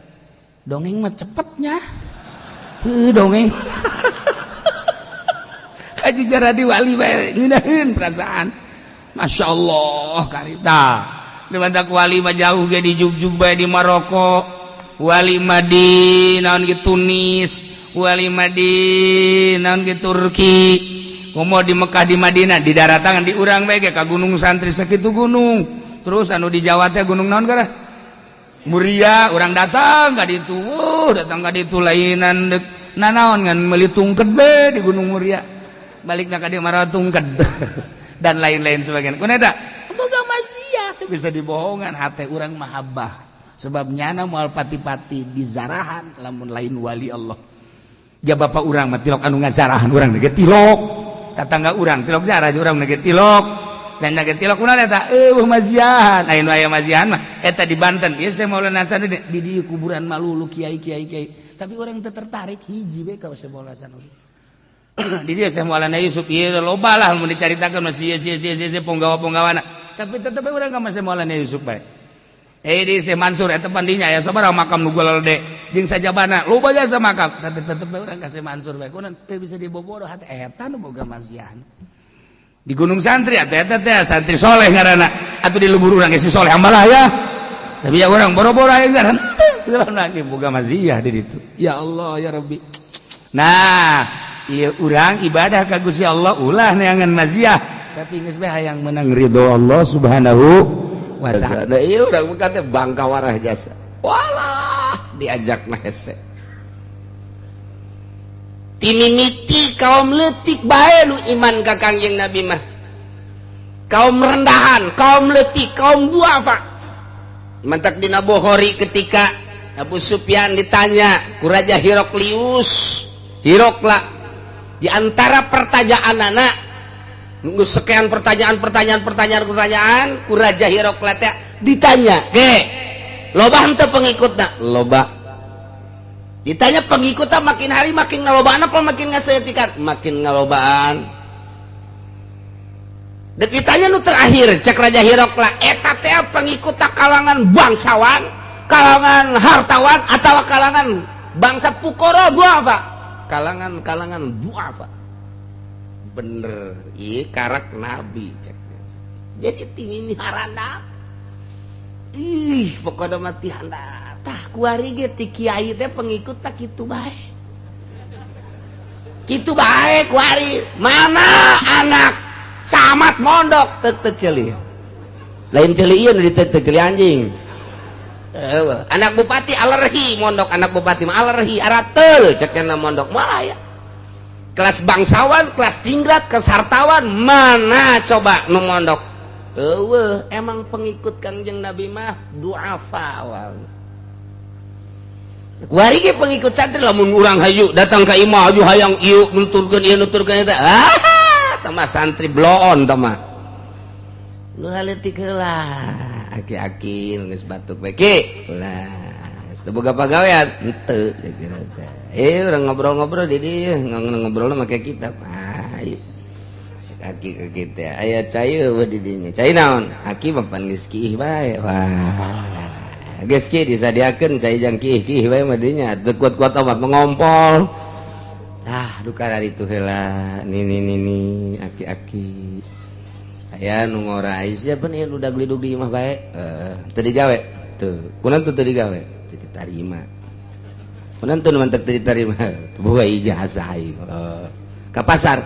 Dongeng mah cepetnya. Dongeng. Haji jara diwali bae ngeunaheun perasaan. Masya Allah karita. Dimantak wali mah jauh ge di Jugjug bae di Maroko. Wali mah di naon ge Tunis, wali mah di naon ge Turki. Komo di Mekah di Madinah di daratangan di urang bae ge ka gunung santri sakitu gunung. Terus anu di Jawa teh gunung naon gara? Muria, orang datang ka ditu. Datang ka ditu lainan deuk nanaon ngan meuli tungked bae di Gunung Muria. Balikna ka dieu marawa tungked. Dan lain-lain sebagainya. Kunaeta? Boga maksiat bisa dibohongan hate urang mahabbah. Sebab nyana moal pati-pati dizarahan lamun lain wali Allah. Ja bapak urang mah tilok anu ngazarahan urang ge tilok. Tatangga urang tilok zarah urang ge tilok. Dan nage tilok kunaon eta? Mazian. Aya nu aya mazian mah eta di Banten. Ieu saya Maulana Hasan di dieu kuburan malulu kiai. Tapi urang teu tertarik hiji we ka Syekh Maulana Hasan. Di dieu Syekh Maulana Yusuf ieu loba lah mun dicaritakeun mah sia ponggawa-ponggawana. Tapi tetep urang ka Syekh Maulana Yusuf bae. Di Syekh Mansur eta pandinya aya sabaraha makam nu golode jeung sajabana loba jasa makam. Tapi tetep urang ka Syekh Mansur bae. Kunaon teu bisa dibobodo hate eta nu boga mazian. Di Gunung Santri eta teh santri soleh ngaranna atuh di lubur urang geus soleh ambalah ya. Tapi ya urang boro-boro aya ngaran teu nangis boga maziah di ditu. Ya Allah ya Rabbi. Nah ieu urang ibadah ka Gusti Allah ulah neangan maziah tapi geus bae hayang menang ridho Allah Subhanahu wa taala. Da ieu urang mah teh bangka warah jasa. Walah diajak mah hese. Timimiti kaum leutik bae nu iman ka Kangjeng Nabi mah. Kaum rendahan, kaum leutik, kaum duafa. Mantak dina Bukhari ketika Abu Sufyan ditanya ku Raja Heraklius, Hirokla di antara pertanyaan anak nunggu sekian pertanyaan ku Raja Hirokla teh ditanya, "Ge, loba henteu pengikutna?" Loba. Ditanya pengikutna makin hari makin ngalobaan apa makin ngasaeutikkan? Makin ngalobaan. Dek ditanya nu terakhir cek Raja Hirokla, eta teh pengikutna kalangan bangsawan, kalangan hartawan atau kalangan bangsa pukoro duafa? Kalangan duafa. Bener, ieu karak nabi cek. Jadi ini haranda. Ih, pokoknya mati handa. Tah kuari ge ti kiai teh pengikut tak kitu bae. Kitu bae kuari. Mana anak camat mondok teu ceuli. Lain ceuli ieu nu diteu ceuli anjing. Anak bupati alergi mondok, anak bupati mah alergi arateul cekna mondok malah ya. Kelas bangsawan, kelas tingrat, kelas hartawan mana coba nu mondok? Eueuh, emang pengikut Kangjeng Nabi mah duafa awalna. Kuari ge pengikut santri lamun urang hayu datang ka imah hayu hayang ieu nuturkeun ieu nuturkeun eta. Tambah santri bloon tambah. Nu haleutik heula. Aki-aki geus batuk bae ki. Ulah, geus teu boga pagawean henteu kira teh. Urang ngobrol-ngobrol di dieu, ngobrolna make kitab. Ayo. Aki ke kita aya cai eueuh di dinya. Cai naon? Aki papan geus kiih bae. Wah. Geus kiih disadiakeun cai jang kiih bae mah dinya. Teu kuat-kuat amat mengompol. Duka dari itu heula. Ni aki-aki. Aya nu ngorai siapa nih nu udah glidug di imah bae? Teu digawe. Teu. Kunaon teu digawe? Teu ditarima. Kunaon teu mantek teu ditarima? Teu boga ijazah ieu. Ka pasar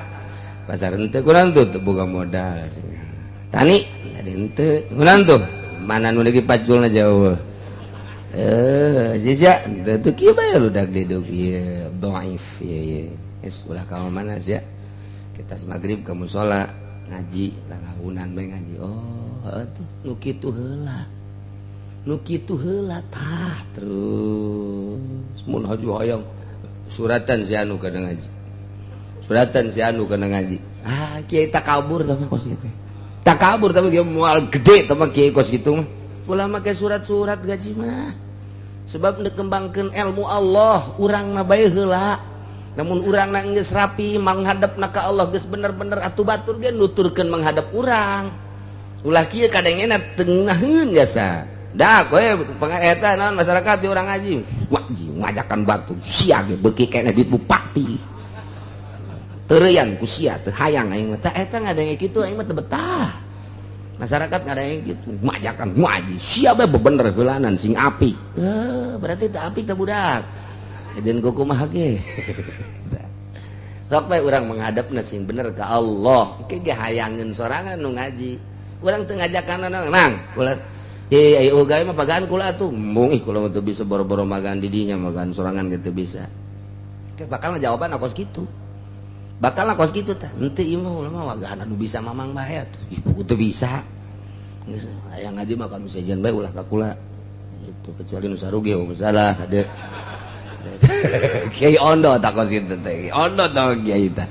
henteu kunaon tuh teu boga modal. Tani jadi henteu. Kunaon tuh? Mana nu lagi paculna jauh. Jisa teu kieu bae lu dak diduk ieu dhaif ieu. Geus ulah ka mana sia? Kita magrib ka mushola ngaji, lalahunan bae ngaji. Oh, atuh nu kitu heula. Nu kitu heula tah terus mun haju hayang suratan si anu kada ngaji. Suratan si anu kana ngaji. Kiai takabur tah mah kos kitu. Takabur tah ge moal gede tah mah kiai kos kitu mah. Ulah make surat-surat gaji mah. Sebab dikembangkeun ilmu Allah, urang mah bae heula. Namun urangna geus rapi menghadapna ka Allah geus bener-bener atuh batur ge nuturkeun menghadap urang. Ulah kieu kadengena teunaheun jasa. Da koe eta naon masyarakat di urang ngaji. Ngaji ngajakan batu sia ge beuki kene duit bupati. Tereuyan ku sia teu hayang aing mah tah eta ngadenge kitu aing mah teu betah. Masyarakat ngadenge kitu ngajakan ngaji sia bae bebener heulanan sing apik. Berarti teu apik teh budak. Dan kumaha ge. Sok bae urang menghadapna sing bener ka Allah. Ke ge hayangeun sorangan nu ngaji. Urang teu ngajakan nang kula ayo gawe mah pagaan kula atuh. Mung kula teu bisa boro-boro magaan di dinya magaan sorangan ge teu bisa. Bakal ngajawaban akos kitu. Bakal akos kitu tah. Henteu ieu mah ulama wagahan anu bisa mamang bae atuh. Ibu teu bisa. Geus aya ngaji mah kanu sejen bae ulah ka kula. Itu kecuali nu sarugi masalah ada. Kiai ondo tak kos kitu teh. Ondo tah kiai tah.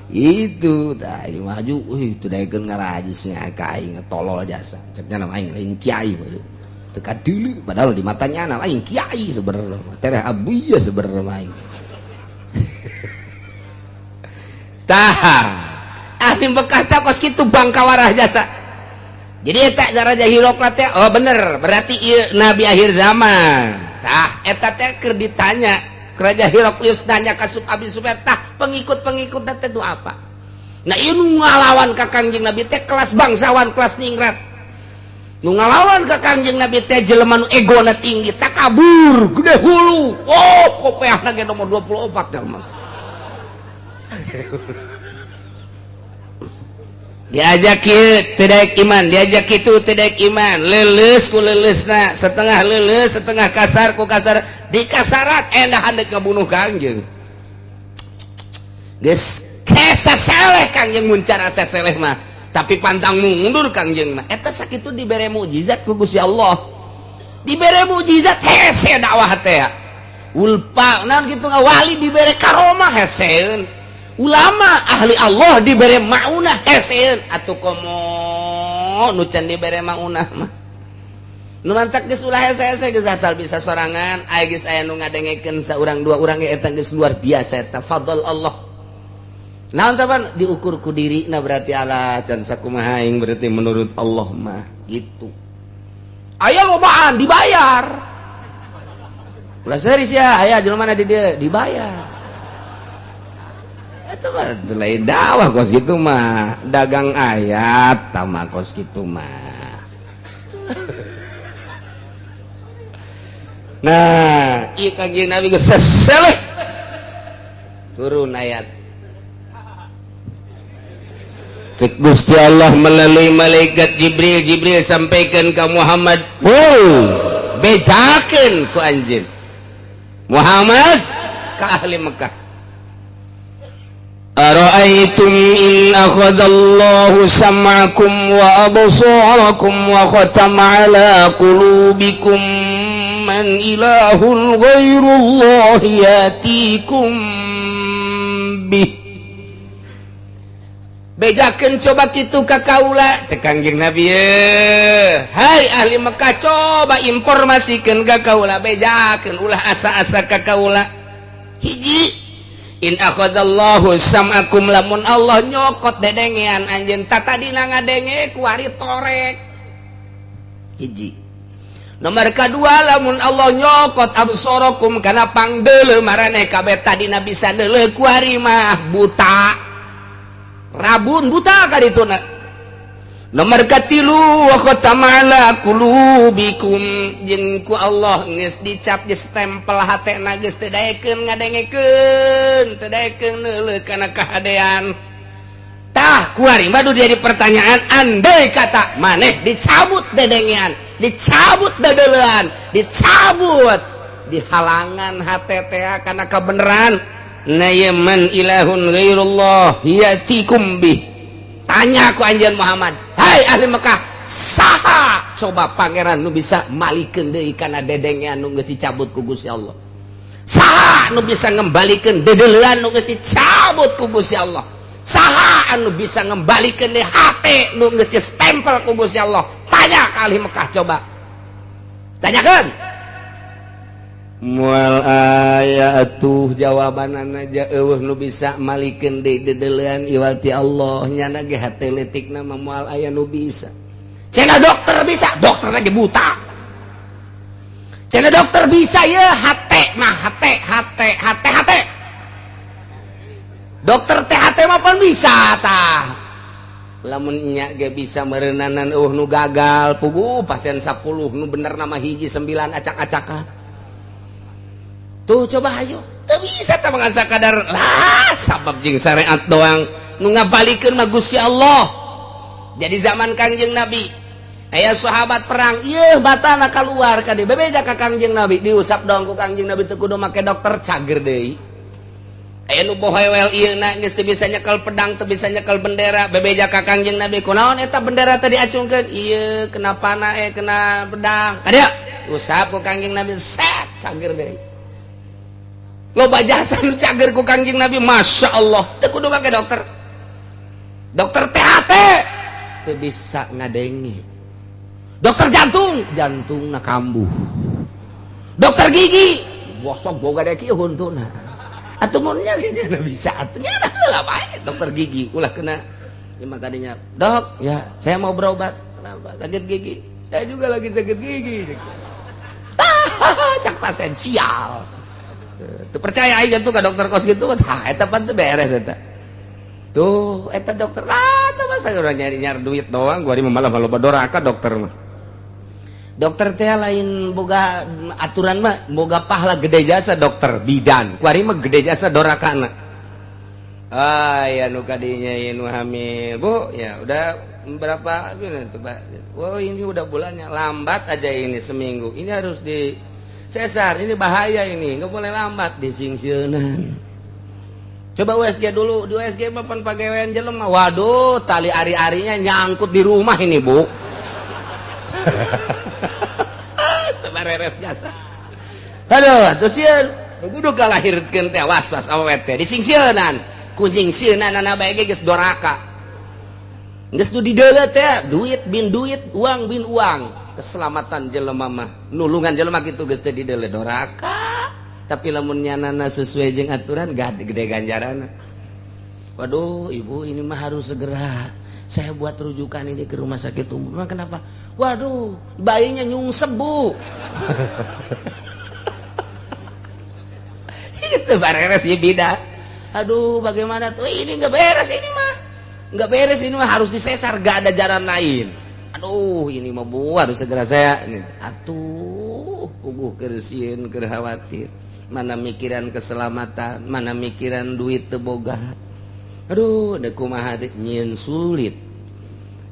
Itu tah maju teu daekeun ngarajis nya ka aing tolol jasa. Ceknya nama aing lain kiai bae. Teu kadeuleu padahal di matanya nama aing kiai sebenarnya. Tereh abuya sebenarnya aing. Tah. Ahli berkata kos kitu bangka warah jasa. Jadi eta Raja Hirokla teh oh bener berarti ieu nabi akhir zaman. Tah eta teh keur ditanya Raja Heraklius nanya ka Abi Sufyan tah pengikut-pengikut teh itu apa? Nah ieu nu ngalawan ka Kangjeng Nabi teh kelas bangsawan kelas ningrat. Nu ngalawan ka Kangjeng Nabi teh jelema nu egona tinggi takabur gede hulu. Oh kopeahna ge nomor 24 teh mah. diajak tidak iman, diajak itu tidak iman, leles ku lelesna, setengah leles setengah kasar ku kasar, di kasaran endah handek ngabunuh Kangjeng geus kesa seleh Kangjeng muncar asa seleh mah tapi pantang mundur Kangjeng mah eta sakitu dibere mukjizat ku Gusti Allah, dibere mukjizat hese dakwah teh ulpa naon kitu wali dibere karomah heseun, ulama ahli Allah dibere maunah heseun atuh komo nu can dibere maunah mah nu mantak geus ulah hese-hese geus asal bisa sorangan aya geus aya nu ngadengekeun saurang dua urang eta geus luar biasa eta fadl Allah. Naon saban diukur ku dirina berarti ala can sakumaha aing berarti menurut Allah mah gitu. Aya lobaan dibayar. Ulah serius ya aya jelema di dieu dibayar. Eta mah lain dakwah kos gitu mah dagang ayat tama kos gitu mah. Nah, ieu Kangjeng Nabi geus seseleh turun ayat cek Gusti Allah melalui malaikat Jibril sampaikan ke Muhammad, bejakeun ku anjeun Muhammad ka ahli Mekah. Ara'aitum in akhadallahu sam'akum wa absarakum wa khatama ala qulubikum man ilahun ghairullah yatikum bih. Bejakeun coba kitu ka kaula cek Kangjeng Nabi hai ahli Mekah coba informasikeun ka kaula bejakeun ulah asa-asa ka kaula hiji in akhadallahu sam'akum lamun Allah nyokot dedengean anjeun tatadina ngadenge ku ari torek hiji nomor kadua lamun Allah nyokot absarakum kana pangdeuleuh maraneh kabeh tadina bisa deuleuh ku ari mah buta rabun buta kadituna. Nomor katilu wa khatama ala qulubikum jeung ku Allah geus dicap geus stempel hatena geus teu daekeun ngadengekeun teu daekeun neuleuh kana kahadean tah kuari mah jadi pertanyaan andai kata maneh dicabut dedengean dicabut dadeleuan dicabut dihalangan hate teh kana kabeneran na yaman ilahun ghairullah yatikum bih. Tanya ku anjeun Muhammad, hai ahli Mekah, saha coba pangeran nu bisa malikeun deui kana dedengean nu geus dicabut ku Gusti Allah? Saha nu bisa ngembalikeun dedeleuan nu geus dicabut ku Gusti Allah? Saha anu bisa ngembalikeun deui hate nu geus stempel ku Gusti Allah? Tanya ka ahli Mekah coba. Tanyakeun. Mual aya atuh jawabanana aja eueuh nu bisa malikeun deui dedeleuan iwati Allah nyana ge hate leutikna mah moal aya nu bisa. Cenah dokter bisa, dokter lagi buta. Cenah dokter bisa ya hate mah hate. Dokter teh hate mah pan bisa tah. Lamun nya ge bisa meureunanan nu gagal puguh pasien 10 nu bener nama hiji 9 acak-acakan. Tuh coba ayo teu bisa teh mangan sakadar lah sabab jeung syariat doang nu ngabalikeun mah Gusti Allah. Jadi zaman Kangjeng Nabi aya sahabat perang ieu batana kaluar ka dieu bebeja ka Kangjeng Nabi diusap dong ku Kangjeng Nabi teu kudu make dokter cager deui. Aya nu bohewel ieu na geus teu bisa nyekel pedang teu bisa nyekel bendera bebeja ka Kangjeng Nabi kunaon eta bendera teh diacungkeun ieu kena panah kena pedang ka dieu usap ku Kangjeng Nabi set cager deui. Loba jasa nu cager ku Kangjeng Nabi Masya Allah teu kudu make dokter THT teu bisa ngadenge dokter jantungna kambuh dokter gigi bosok boga dek ieu huntuna atuh mun nya nya bisa atuh nya heula bae dokter gigi ulah kena ieu kadinya dok ya saya mau berobat kenapa sakit gigi saya juga lagi sakit gigi cak pasien sial. Tuh percaya aja tuh ke dokter kos gitu tah eta pan teu beres eta. Tuh eta dokter tah masa urang nyari duit doang gua mah malah loba doraka dokter mah. Dokter teh lain boga aturan mah boga pahala gede jasa dokter bidan. Kuari mah gede jasa dorakana. ya nu kadinya nu hamil Bu ya udah berapa bulan tuh Pak? Oh ini udah bulannya lambat aja ini seminggu ini harus di sesar ini bahaya ini nggak boleh lambat di singsieunan. Coba USG dulu di USG mah pan pagawean jelema waduh tali ari-arinya nyangkut di rumah ini Bu. Sebareres jasa. Aduh terus ya kudu kalahirkeun teh was-was awet teh di singsieunan. Kuncing sieunana bae geus doraka. Geus nu dideuleuh teh duit bin duit, uang bin uang. Keselamatan jelema mah, nulungan jelema kitu geus teh dideuleuh doraka. Tapi lamun nyanana sesuai jeung aturan gede ganjaranna. Waduh, Ibu ini mah harus segera saya buat rujukan ini ke rumah sakit umum. Kenapa? Waduh, bayinya nyungsep, Bu. Itu bareres ya bida. Aduh bagaimana tuh ini nggak beres ini mah nggak beres ini mah harus disesar gak ada jalan lain. Aduh ini mah Bu harus segera saya ini. Atuh kersin khawatir mana mikiran keselamatan mana mikiran duit teboga. Aduh da kumaha nyin sulit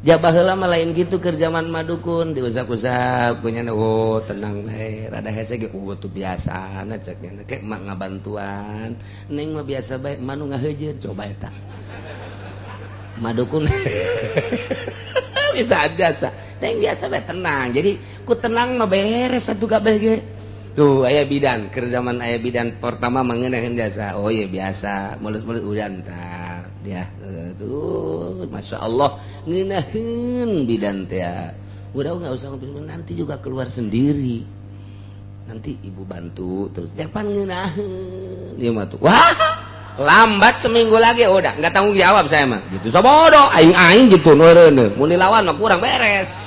jabah heula mah lain gitu keur zaman madukun diusap-usap punya oh tenang bae rada hese ge tuh biasa na cek kayak mak ngabantuan neng mah biasa bae manu ngaheujeun coba eta madukun bisa biasa neng biasa bae tenang jadi ku tenang mah beres satu kabeh ge tuh aya bidan keur zaman aya bidan pertama mangeuneuheun jasa oh iya biasa mulus-mulus udah entar ya tuh masya Allah ngeunaheun bidan teh udah nggak usah nanti juga keluar sendiri nanti ibu bantu terus jangan ngeunaheun dia mah tuh wah lambat seminggu lagi udah nggak tanggung jawab saya mah gitu sabodo aing gitu nureuneuh mun dilawan mah kurang beres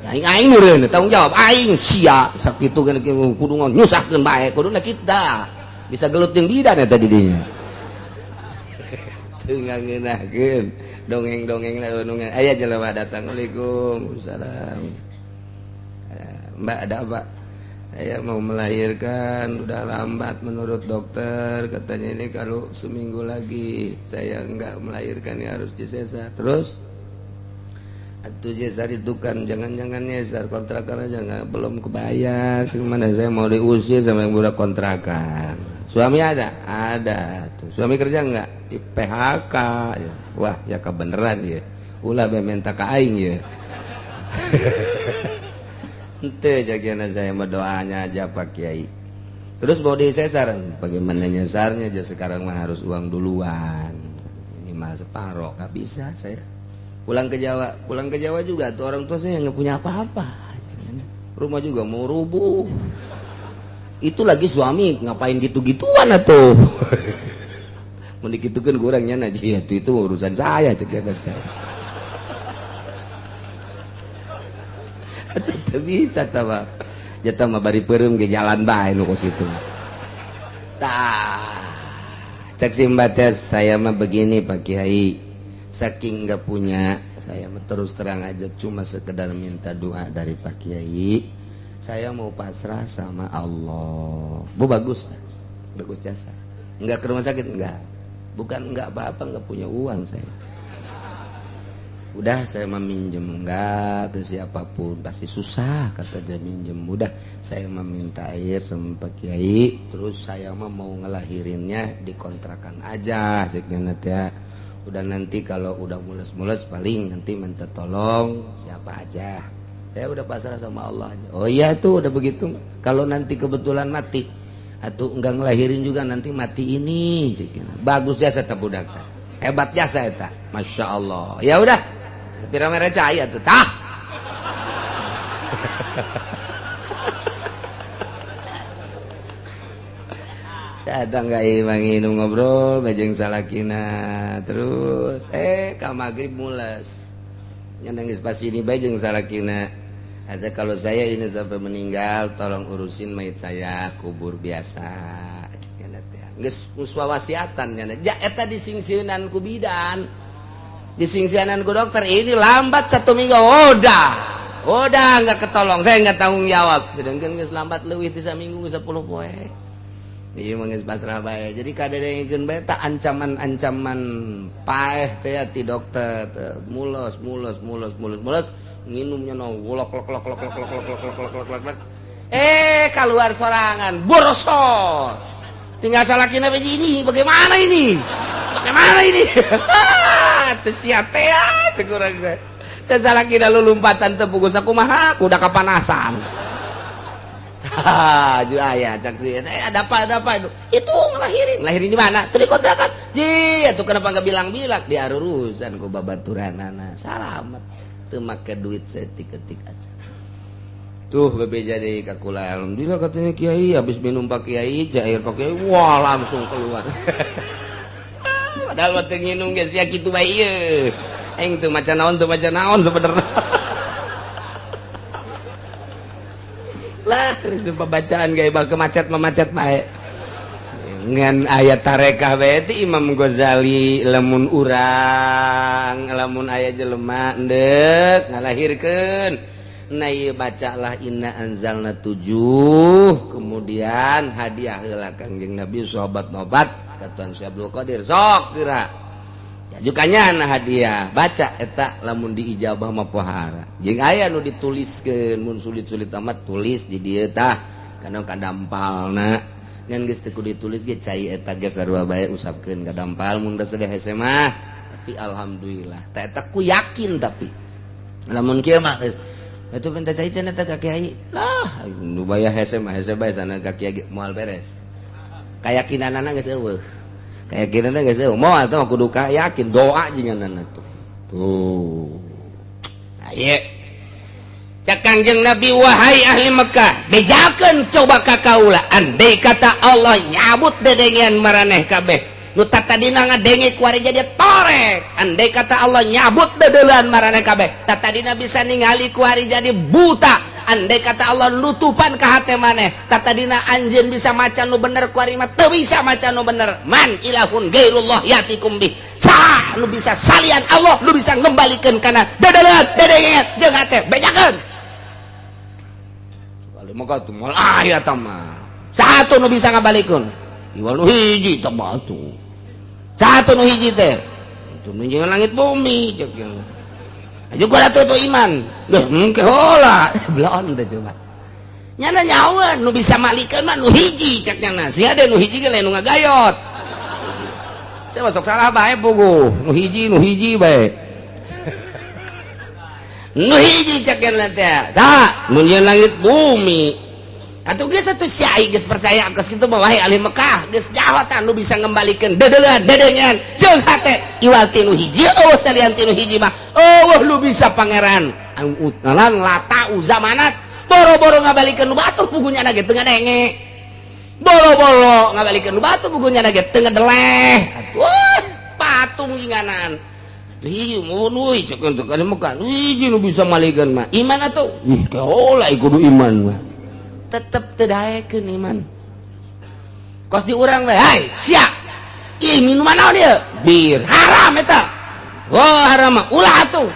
aing nureuneuh tanggung jawab aing sia sakitu kan kudu nyusahkeun bae kuduna kita bisa gelut jeung bidan eta di dinya ngeunahkeun dongeng-dongeng lah aya jelema datang Waalaikumsalam Mbak ada apa saya mau melahirkan udah lambat menurut dokter katanya ini kalau seminggu lagi saya enggak melahirkan ya harus disesar terus atuh sesar itu kan jangan-jangan nyesar kontrakan aja nggak belum kebayar gimana saya mau diusir sama yang budak kontrakan suami ada tuh suami kerja enggak di PHK ya. Wah ya kebeneran ya ulah be minta ka aing ya ente jagiana saya berdoanya aja Pak Kiai terus mau disesar bagaimana nyesarnya aja sekarang mah harus uang duluan ini mah separoh gak bisa saya pulang ke Jawa juga tuh orang tua saya nggak punya apa-apa rumah juga mau rubuh itu lagi suami ngapain gitu-gituan atuh mau digitukan kurangnya naji itu urusan saya sekian tidak bisa tawa jatah mah bari peureum ge jalan bae nu kos itu tah cek simbates saya mah begini Pak Kiai saking nggak punya saya mah terus terang aja cuma sekedar minta doa dari Pak Kiai saya mau pasrah sama Allah Bu bagus jasa enggak ke rumah sakit enggak bukan enggak apa-apa enggak punya uang saya udah saya meminjem enggak ke siapapun pasti susah kata dia minjem udah saya meminta air sama Pak Kiai terus saya mah mau ngelahirinnya dikontrakan aja sekian ya udah nanti kalau udah mulus-mulus paling nanti minta tolong siapa aja saya udah pasrah sama Allah aja. Oh iya tuh udah begitu kalau nanti kebetulan mati atau enggak ngelahirin juga nanti mati ini bagus jasa tak budak hebat jasa eta Masya Allah ya udah sepira merah cahaya tuh tah datang gak imang inum ngobrol bejeng salakina terus ka maghrib mules nyanangis pas ini bejeng salakina ada kalau saya ini sampai meninggal tolong urusin mayit saya kubur biasa geus wasiatan nya eta disingsieunan ku bidan disingsieunan ku dokter ini lambat 1 minggu udah enggak ketolong saya enggak tanggung jawab sedangkan geus lambat leuwih ti 1 minggu 10 poe Iya mangis pasrah bae. Jadi kadang-kadang bae tak ancaman-ancaman paeh teh ti dokter teh. Mulos nginumnya no wolok lok keluar sorangan borosol. Tinggal salakina biji ini bagaimana ini? Teu sia teh segurang teh. Teu salakina lulumpatan teu pugus sakumaha kuda kapanasan. Aya cak ada apa itu ngelahirin di mana tuh di kontrakan itu kenapa nggak bilang di arurusan ku babaturanana salamet teu make duit setik-ketik aja tuh bebe jadi kakula alhamdulillah katanya kiai habis minum pak kiai jair pak kiai wah langsung keluar padahal waktu nginum geus ya kitu bae ieu aing teu maca naon sebenarnya lah terus pembacaan gaya bal memacet baik ngan ayat tarekah bae ti Imam Ghazali lamun urang lamun aya jelema endek ngalahirkeun na ieu bacalah inna anzalna 7 kemudian hadiah heula Kangjeng Nabi sahabat nobat katuan Syekh Abdul Qadir sok kira jukanya na hadiah baca eta lamun diijabah mah pohara jeung aya nu dituliskeun mun sulit-sulit amat tulis di dieu tah kana kadampalna ngan geus teu kudu ditulis ge cai eta ge sarua bae usapkeun kadampal mun da sedih hese mah tapi alhamdulillah tah eta ku yakin tapi lamun kieu mah geus atuh minta cai cenah eta ka kiai lah nu bayah hese bae sana ka kiai moal beres kayakinanana geus eueuh kayak kita nggak sih mau atau kudu yakin doa jangan tuh ayo cak Kangjeng Nabi wahai ahli Mekah bejakeun coba ka kaula andai kata Allah nyabut dedengian maraneh kabeh nu tatadina ngadenge ku ari jadi torek andai kata Allah nyabut dedelan maraneh kabeh tatadina bisa ningali ku ari jadi buta andai kata Allah nutupan ke hati maneh tatadina anjeun bisa maca nu bener ku ari mah teu bisa maca nu bener man ilahun gairullah yatikum bih sah nu bisa salian Allah nu bisa ngembalikeun kana dedelan dedenget jeung hate bejakeun sekali mah katu moal aya tah mah satu nu bisa ngabalikeun iwal nu hiji tah batu satu nu hiji teh itu nu langit bumi cek juga ratu itu iman deh mungkin hola belum udah coba nyana nyawa nu bisa malikeun mah nu hiji cek nyana sia ada nu hiji ge lain nu ngagayot saya masuk salah bae pugu nu hiji bae nu hiji cek nyana teh sa nu langit bumi atuh geus atuh syai geus percaya geus kitu mah wahai ahli Mekah geus jahatan nu bisa ngembalikeun dedelan dedengan jeung hate iwal tinu hiji eueuh salian tinu hiji mah eueuh lu bisa pangeran ngaran lata uzamanat boro-boro ngabalikeun nu batu pugunya ge teu ngadenge boro-boro ngabalikeun nu batu pugunya ge teu ngadeleh wah patung jinganan ieu mun euy cek untuk ahli Mekah hiji nu bisa malikeun mah iman atuh ih kaola kudu iman mah tetep tedaekeun iman kos di urang we hai sia ieu minuman naon ieu bir haram eta wah haram mah ulah atuh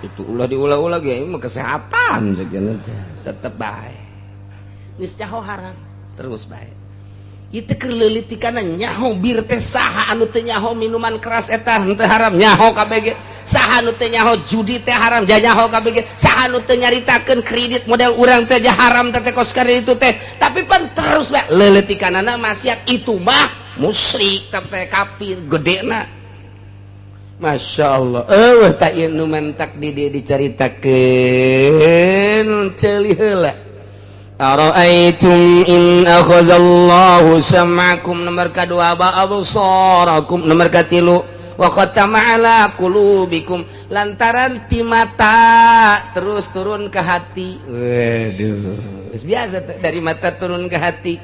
itu ulah diulah-ulah ge mah kesehatan jeung tetep bae geus caho haram terus bae ieu teh keur leuleut kana nyaho bir teh saha anu teu nyaho minuman keras eta henteu haram nyaho kabeh ge saha nu teh nyaho judi teh haram janyaho kabeh ge saha nu teu nyaritakeun kredit model urang teh haram teh kos kare itu teh tapi pan terus bae leuletikanana maksiat itu mah musyrik teh kafir gedena masyaallah eueuh ta ieu nu mentak di dieu dicaritakeun ceuli heula ara'aitum in akhadallahu sam'akum nomor kadua absarakum nomor katilu wa khatama ala qulubikum lantaran ti mata terus turun ke hati waduh biasa dari mata turun ke hati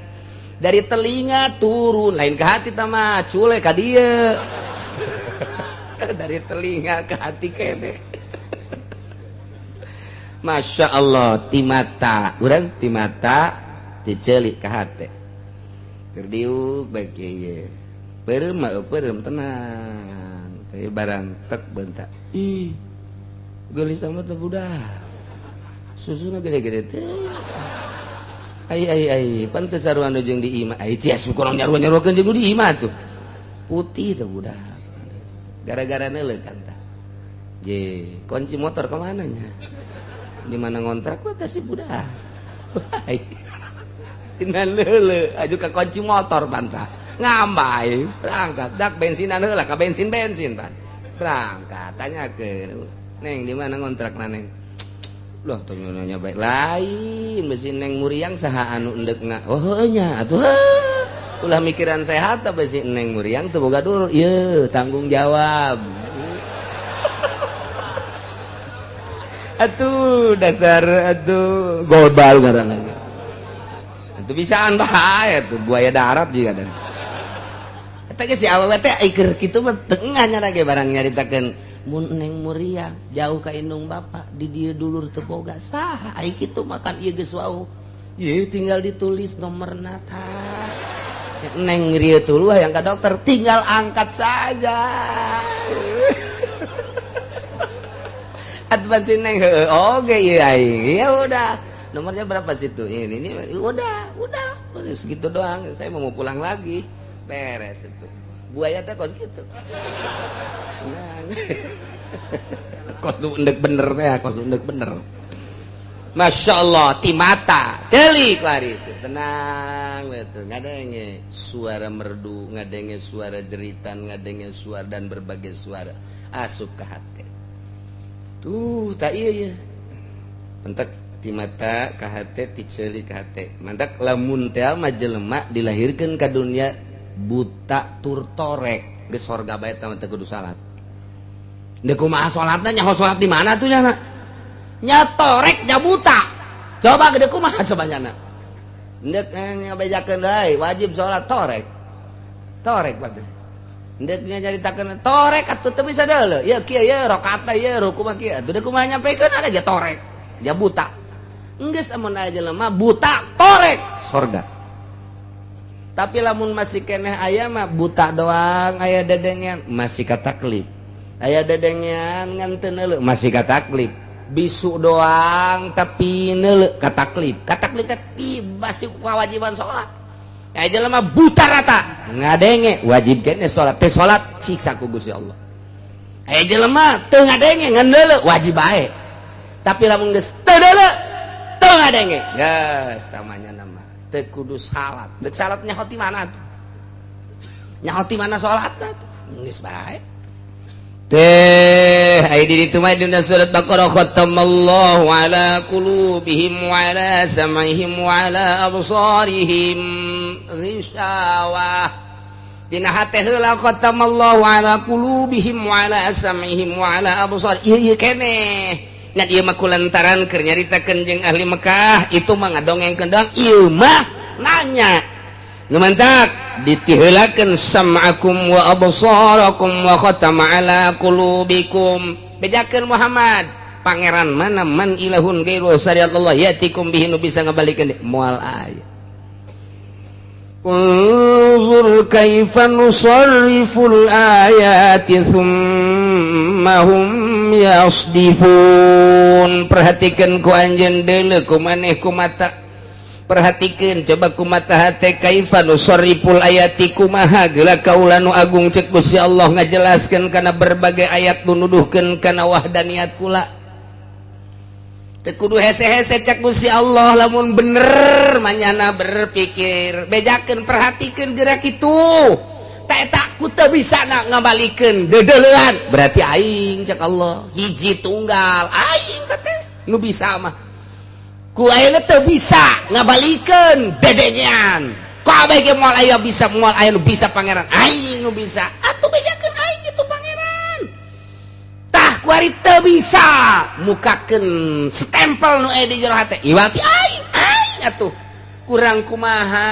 dari telinga turun lain ke hati tah mah cule ka dieu dari telinga ke hati kene Masya Allah ti mata urang ti mata dicelik ke hati kerdiuk baik ieu peureum mah peureum tenang teh barang tek bentak ih gelis sama teh budak susuna gede-gede teh ai pantes saruan jeung di imah ai cia syukur nyaruan-nyaruakeun jeung di imah tuh putih tuh budak gara-gara neuleuh kan tah je kunci motor ke mananya di mana ngontrak mah kasih budak ai tina leuleuh aju ka kunci motor pantah ngambay berangkat dak bensinan heula ka bensin pan berangkat tanyakeun neng di mana ngontrak neng loh tuh nyonya baik lain besi neng Muriang saha anu endekna oh nya atuh ulah mikiran sehat teh besi neng Muriang teu boga dulur ieu tanggung jawab atuh dasar atuh gobal ngaranna atuh bisaan bae tuh buaya darat juga dan eta ge si awewe teh keur kitu mah tengah nya ge barang nyaritakeun mun neng Muriang jauh ka indung bapak di dieu dulur teu boga saha ai kitu makan ieu geus wau ieu tinggal ditulis nomerna tah neng rieu tuluh yang ka dokter tinggal angkat saja atuh si neng heueuh oge ieu aing ya udah nomornya berapa situ ini udah segitu doang saya mau pulang lagi beres itu buaya teh kos gitu kos lu endek bener teh kos lu endek bener Masya Allah timata celik lari itu tenang betul ngadenge suara merdu ngadenge suara jeritan ngadenge suara dan berbagai suara asup ke hati tuh tak iya mentak timata ke hati ticelik ke hati mentak lamun teh mah jelema dilahirkeun ka dunia buta tur torek geus sorga bae teh teh kudu salat deuk kumaha salatna nyaho salat di mana tuh nya nya torek nya buta coba gede kumaha coba nya deuk ngabejakeun deui wajib salat torek bae deuk nya nyaritakeun torek atuh teu bisa deuleu ieu kieu ye rakaatna ye ruku mah kieu atuh deuk kumaha nyampekeun ada aja torek dia buta geus amun aya jelema buta torek sorga. Tapi lamun masih keneh aya mah buta doang aya dedengan masih kataklip aya dedengan ngan teu neuleuh masih kataklip bisu doang tapi neuleuh kataklip masih kewajiban salat aya jelema buta rata ngadenge wajib keneh salat teh salat siksa ku Gusti Allah aya jelema teu ngadenge ngan neuleuh wajib bae tapi lamun geus teu neuleuh teu ngadenge geus tamanya nama teu kudu salat. Deuk salat nyaho ti mana tuh? Nyaho ti mana salatna tuh? Geus bae. Teh aya di ditu mah dina surat Baqarah khatamallahu ala qulubihim wa ala sam'ihim wa ala absarihim ghisawah. Dina hate heula khatamallahu ala qulubihim wa ala sam'ihim wa ala absar. Ieu keneh. Nah dia mah kulantaran keur nyaritakeun jeung ahli Mekah itu mah ngadongengkeun deung ieu mah nanya nu mantak ditiheulakeun sam'akum wa absarakum wa khatama ala qulubikum bejakeun Muhammad pangeran mana man ilahun ghairu syariatullah yatikum bihi nu bisa ngabalikeun moal aya unzur kaifa nusarriful ayati tsumma hum yasdifun perhatikeun ku anjeun deuleu ku maneh ku mata perhatikeun coba ku mata hate kaifa nusarriful ayati kumaha geula kaula nu agung ceuk Gusti Allah ngajelaskeun kana berbagai ayat nu nuduhkeun kana wahdaniyat kula teu kudu hese-hese cek Gusti Allah lamun bener manyana berpikir bejakeun perhatikeun geura kitu ta eta ku teu bisa ngabalikeun dedeleuan berarti aing cek Allah hiji tunggal aing teh nu bisa mah ku ayeuna teu bisa ngabalikeun dedenyan kabeh ge moal aya bisa moal aya nu bisa pangeran aing nu bisa atuh bejakeun aing itu pangeran tah kuari teu bisa mukakeun stempel nu aya di jero hate iwati aing atuh kurang kumaha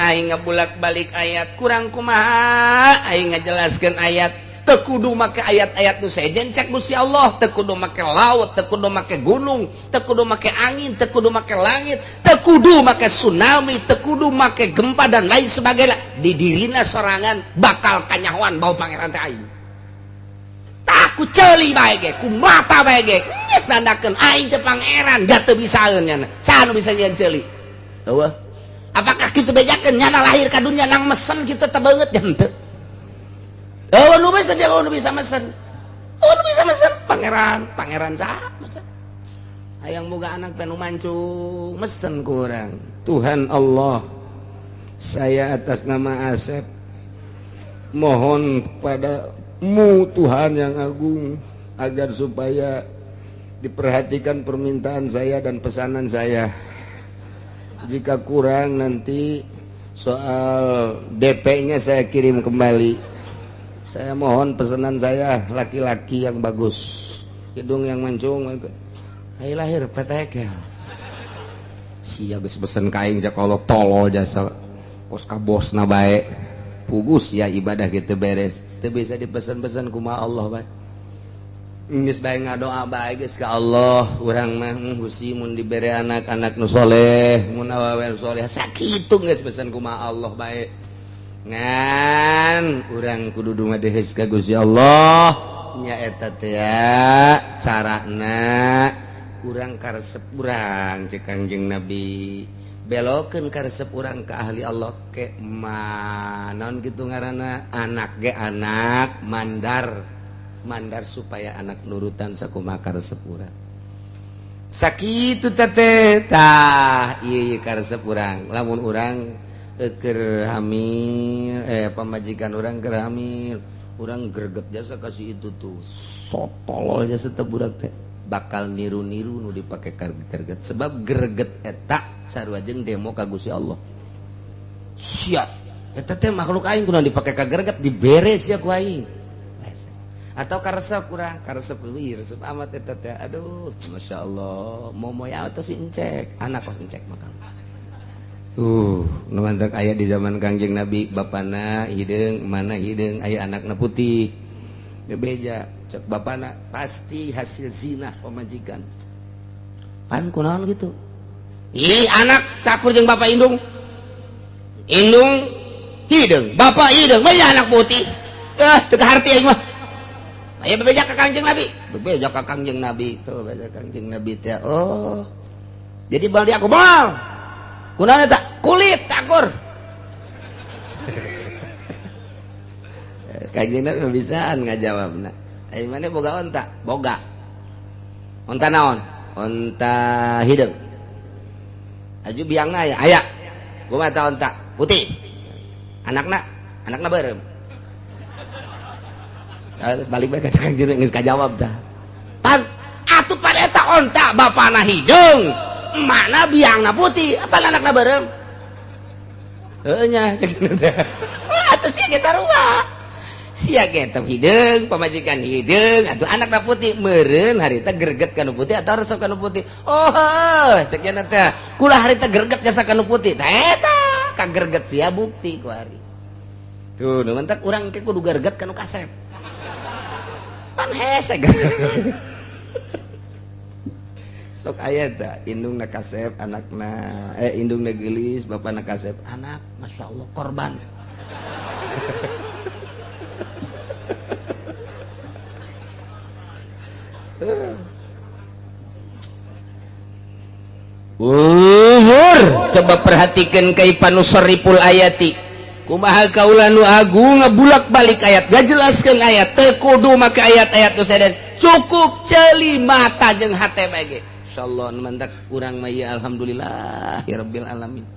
aing ngabulak-balik ayat kurang kumaha aing ngajelaskeun ayat teu kudu make ayat-ayat nu sejen cek Gusti Allah teu kudu make laut teu kudu make gunung teu kudu make angin teu kudu make langit teu kudu make tsunami teu kudu make gempa dan lain sebagainya di dirina sorangan bakal kanyahoan bau pangeran teh aing tah ku ceuli bae ge ku mata bae ge geus nandakeun aing teh pangeran da teu bisaeun nya saha nu bisa nyieun ceuli apakah kita bejakan nyana lahir ka dunia nang mesen kita teu banget jante nu mesen ya nu bisa mesen pangeran saha mesen hayang boga anak teh nu mancung mesen ku urang Tuhan Allah saya atas nama Asep mohon padamu Tuhan yang agung agar supaya diperhatikan permintaan saya dan pesanan saya. Jika kurang nanti soal DP-nya saya kirim kembali. Saya mohon pesanan saya laki-laki yang bagus, hidung yang mancung. Ayo lahir petekel. Sia geus pesen kaing jak kalau tolol jasa kos ka bosna bae. Pugus ya ibadah gitu beres. Teu bisa dipesan-pesan kumaha Allah bae. Geus bae ngadoa bae geus ka Allah, urang mah gusi mun dibere anak-anak nu soleh, mun awewe soleh sakitu geus pesan kumaha Allah bae. Ngan urang kudu dumadeheus ka Gusti Allah nya eta teh ya carana urang karesep urang cek Kangjeng Nabi belokeun karesep urang ka ahli Allah ke naon kitu ngaranna anak ge anak mandar supaya anak nurutan sakumaha karesep urang sakitu teh tah ieu karesep urang lamun urang keur hamil pamajikan urang keur hamil urang greget jasa kasih itu tuh sotol jasa teh budak teh bakal niru-niru nu dipake greget sebab greget eta sarua jeung demo ka Gusti Allah sia eta teh makhluk aing kunaon dipake ka greget dibere sia ku aing atau karesep urang karesep leuwih resep amat eta teh aduh masyaallah momoy atau si encek anak kos encek makan numantek aya di zaman Kangjeng Nabi bapana hideung mana hideung aya anakna putih bebeja cek bapana pasti hasil zina pamajikan pan kunaon gitu ih anak cakur jeung bapak indung hideung bapak hideung mah anak putih teu harti aing mah aya bebeja ka Kangjeng Nabi bebeja ka Kangjeng Nabi tuh bebeja Kangjeng Nabi teh oh jadi bal dia aku mal kunaon eta kulit cakur Kangjeng Nabi bisaan ngajawabna ai mane boga onta boga onta naon onta hideung aju biangna aya kumaha ta onta putih anakna beureum terus balik bae ka Kangjeng geus kajawab tah pan atuh pan eta onta bapana hideung mana biangna putih apa anakna beureum heuh nya cek teh atuh sia ge sarua sia ge teh hideung pamajikan hideung atuh anakna putih meureun harita greget kana putih atau resep kana putih oh cek nya teh kula harita greget jasa kana putih tah eta kagreget sia bukti ku ari tuh nu mentek urang ke kudu greget kana kasep pan hese sok aya ta indungna kasep anakna indungna geulis bapana kasep anak masyaallah korban coba perhatikan kaifan nusarriful ayati kumaha kaula nu agung ngabulak balik ayat ngajelaskeun ayat teu kudu make ayat-ayat nu saden cukup ceuli mata jeung hate bae insyaallah mantak urang mah ya alhamdulillah ya rabbil alamin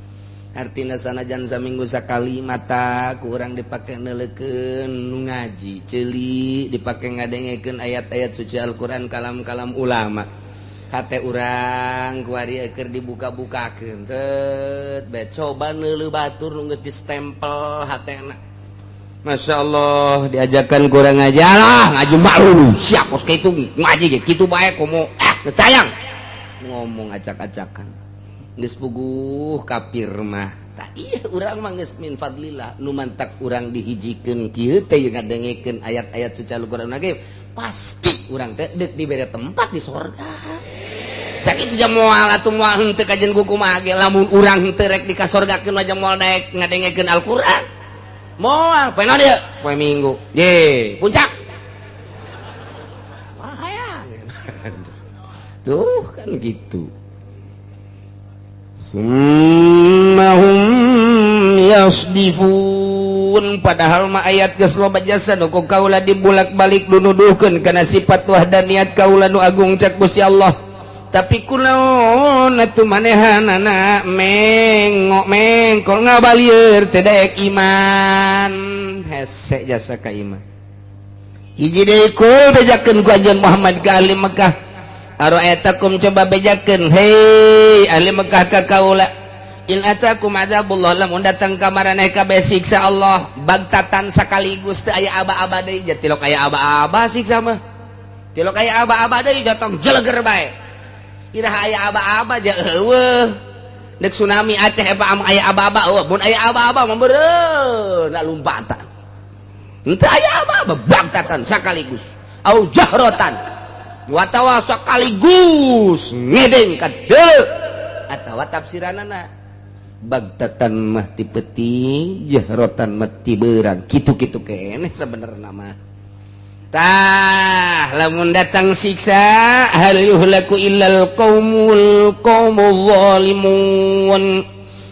artina sanajan saminggu sakali mata ku urang dipake neulekeun nu ngaji ceuli dipake ngadengekeun ayat-ayat suci Al-Qur'an kalam-kalam ulama hate urang ku ari keur dibuka-bukakeun tet bae coba neuleuh batur nu geus distempel hatena masyaallah diajakan ku urang ngaji alah ngaji malu sia kos kitu ngaji ge kitu bae komo tayang ngomong acak-acakan geus puguh kafir mah tah ieu urang mah geus min fadlillah nu mantak urang dihijikeun kieu teh ngadengekeun ayat-ayat suci Al-Qur'an ge pasti urang teh deuk dibere tempat di sorga sakitu jam moal atuh moal henteu kajen kumaha ge lamun urang henteu rek di ka sorgakeun aja moal daek ngadengekeun Al-Qur'an moal poe naon ieu poe Minggu ye puncak tuh kan gitu annahum yasdifun padahal mah ayat geus loba jasa nu ku kaula dibulak-balik nuduhkeun kana sifat wahdaniyat kaula nu agung cak Gusti Allah tapi kunaon atuh manehanana mengkol ngabalieur teh daek iman hese jasa ka iman hiji deui kul bejakeun ku anjeun Muhammad ka ahli Mekah araetakum coba bejakeun hei ahli Mekah ka kaula in atakum adzabullah lamun datang ka maraneh kabeh siksa Allah bagtatan sakaligus teu aya aba-aba deui tilok aya aba-aba siksa mah tilok aya aba-aba deui datang jeleger bae iraha aya aba-aba ja eueuh deuk tsunami Aceh apa aya aba-aba eueuh mun aya aba-aba mah beureun na lumpatan henteu aya aba-aba bagtatan sakaligus au jahrotan watawa sakaligus ngedeng ka deuk atawa tafsiranana bagtatan mah ti peuting jahrotan mah ti beurang kitu-kitu keneh sabenerna mah tah lamun datang siksa hal yuhlaku illal qaumul zalimun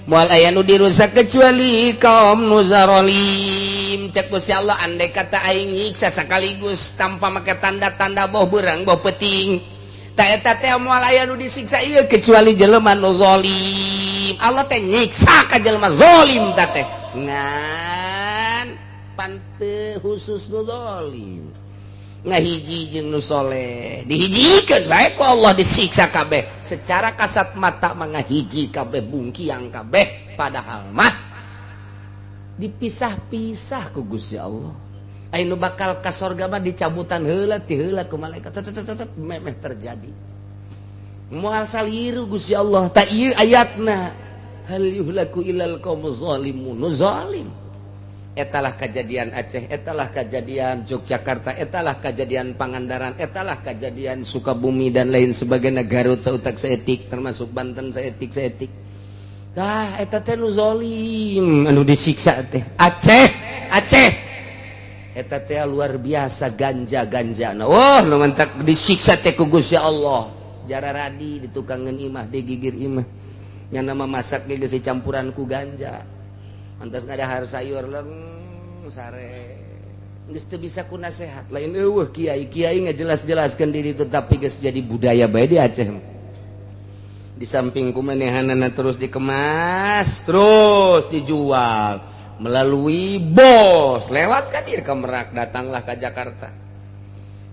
moal aya nu dirusak kecuali kaum nu zalim cek Gusti Allah andai kata aing nyiksa sakaligus tanpa make tanda-tanda boh beurang boh peuting ta eta teh moal aya nu disiksa ieu kecuali jelema nu zalim Allah teh nyiksa ka jelema zalim ta teh ngan pante khusus nu zalim ngahiji jeung nu soleh dihijikeun bae ku Allah disiksa kabeh secara kasat mata mah ngahiji kabeh bungkiang kabeh padahal mah dipisah-pisah ku Gusti Allah anu bakal ka sorga mah dicabutan heula ti heula ku malaikat memeh terjadi moal saliru Gusti Allah ta ieu ayatna hal yuhlaku illal qaumuz zalimun zalim etalah kejadian Aceh etalah kejadian Yogyakarta etalah kejadian Pangandaran etalah kejadian Sukabumi dan lain sebagainya Garut sautak saeutik termasuk Banten saeutik tah eta teh nu zalim anu disiksa teh Aceh eta teh luar biasa ganja-ganjana nu mentak disiksa teh ku Gusti Allah jara radi ditukangeun imah digigir imah nya nama masak ge geus campuran ku ganja antas ngadahar sayur leng sare geus teu bisa ku nasehat lain eueuh kiai ngajelas-jelaskeun diri itu tapi geus jadi budaya bae di Aceh di samping kumanehanana terus dikemas terus dijual melalui bos lewat ka dieu ka Merak datanglah ke Jakarta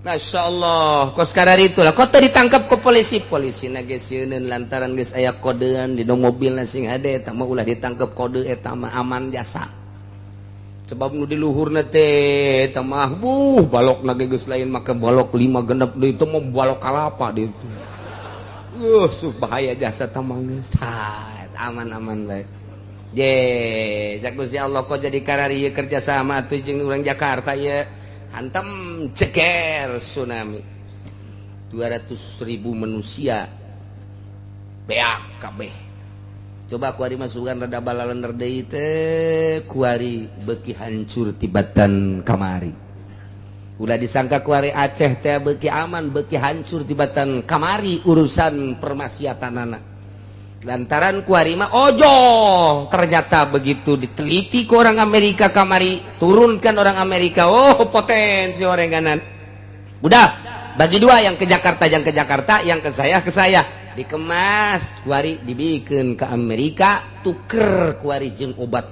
Masya Allah kos kadar itulah kok teu ditangkap ku polisi na geus sieun lantaran geus aya kodean di mobilna sing hade eta mah ulah ditangkap kode eta mah aman jasa sebab nu di luhurna teh eta mah balokna geus lain make balok 5 genep deui itu mah balok kalapa deui bahaya jasa tamang geus aman-aman bae je sak Gusti Allah kok jadi karari kerja sama atuh jeung urang Jakarta ieu hantam ceker tsunami 200.000 manusia beak kabeh coba kuari masukan rada balalener deui teh kuari beuki hancur tibatan kamari ulah disangka kuari Aceh teh beuki aman beuki hancur tibatan kamari urusan permaksiatanana lantaran kuari mah ojo ternyata begitu diteliti ke orang Amerika kamari turunkan orang Amerika potensi orenganan udah bagi dua yang ke Jakarta yang ke saya dikemas kuari dibikin ke Amerika tuker kuari jeung obat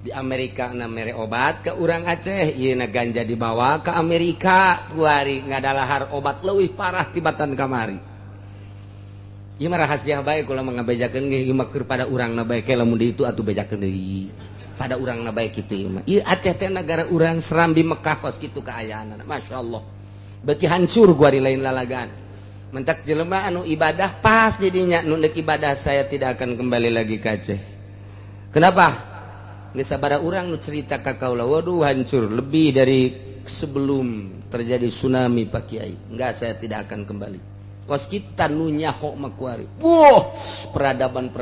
di Amerika na mere obat ke orang Aceh ieu ganja dibawa ke Amerika kuari ngadalahar obat leuwih parah tibatan kamari. Ieu mah rahasia bae kula mengabejakeun ge mah keur pada urangna bae ke lamun di itu atuh bejakeun deui. Pada urangna bae kitu ieu mah. Ieu Aceh teh negara urang Serambi Mekah kos kitu kaayaanna. Masyaallah. Beuki hancur guari lain lalagaan. Mentak jelema anu ibadah pas jadinya nu deuk ibadah saya tidak akan kembali lagi ke Aceh. Kenapa? Geus sabaraha urang nu cerita ka kaula waduh hancur lebih dari sebelum terjadi tsunami Pak Kiai. Enggak saya tidak akan kembali. Kos kita nunya hok makuari, peradaban,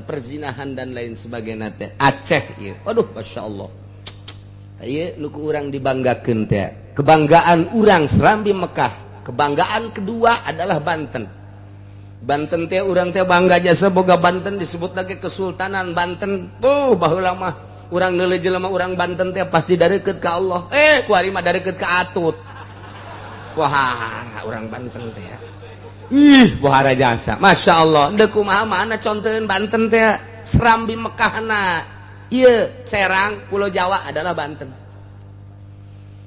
perzinahan dan lain sebagainya teh Aceh, iya. Aduh, masya Allah. Iya, nuku orang dibanggakan teh. Kebanggaan orang Serambi Mekah. Kebanggaan kedua adalah Banten. Banten teh urang teh bangga jasa boga Banten disebut lagi Kesultanan Banten. Baheula mah urang neuleuh jelema urang Banten teh pasti darekeut ka Allah. Kuari mah darekeut ka Atut. Wah, urang Banten teh. Bohara jasa. Masya Allah. Deuk kumaha mana contoheun Banten teh Serambi Mekahna. Ieu Serang Pulau Jawa adalah Banten.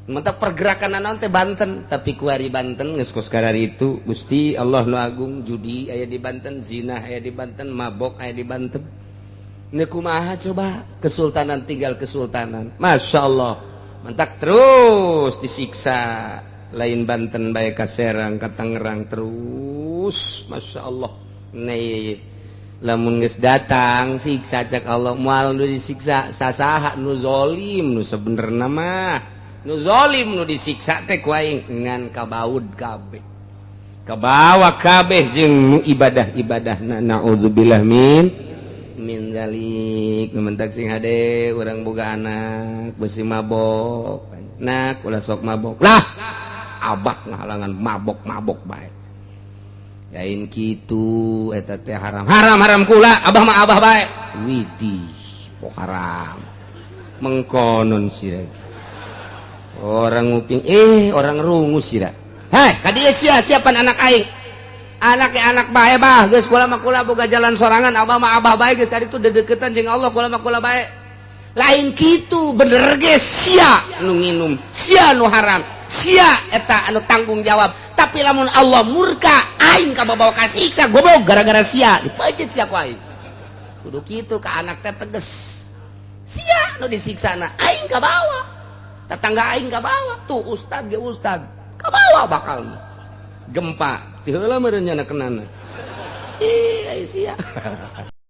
Mantap pergerakan anak teh Banten, tapi kuari Banten geus kos karari itu Gusti Allah nu agung, judi aya di Banten, zina aya di Banten, mabok aya di Banten. Ini kumaha coba kesultanan tinggal kesultanan. Masya Allah. Mantak terus disiksa. Lain Banten bae ka Serang ka Tangerang terus. Masya Allah. Nih lamun geus datang siksa cak Allah moal nu disiksa sasaha nu zolim nu sebenerna mah. Nu zolim nu disiksa teh ku aing ngan kabaud kabeh. Kabawa kabeh jeung nu ibadah-ibadahna naudzubillah min zalik. Nu mentak sing hade urang boga anak beusi mabok. Nak ulah sok mabok. Lah abah ngahalangan mabok-mabok bae. Lain kitu eta teh haram. Haram kula, abah mah abah bae. Widih, poh haram. Mengkonon sih. Orang nguping, orang rungu sih dah. Hai, kadieu siapan anak aing. Anak bae bah, geus kula mah kula boga jalan sorangan, abah mah abah bae geus kaditu dedeketan jeung Allah, kula mah kula bae. Lain kitu bener ge sia nu nginum, sia nu haram, sia eta anu tanggung jawab. Tapi lamun Allah murka, aing kabawa ka siksa goblok gara-gara sia, dipeuceut sia ku aing. Kudu kitu ka anak teh teges. Sia nu disiksana, aing kabawa. Tetangga aing ka bawah tuh ustad ge ustad ka bawah bakal gempa ti heula meureun nya kenana sia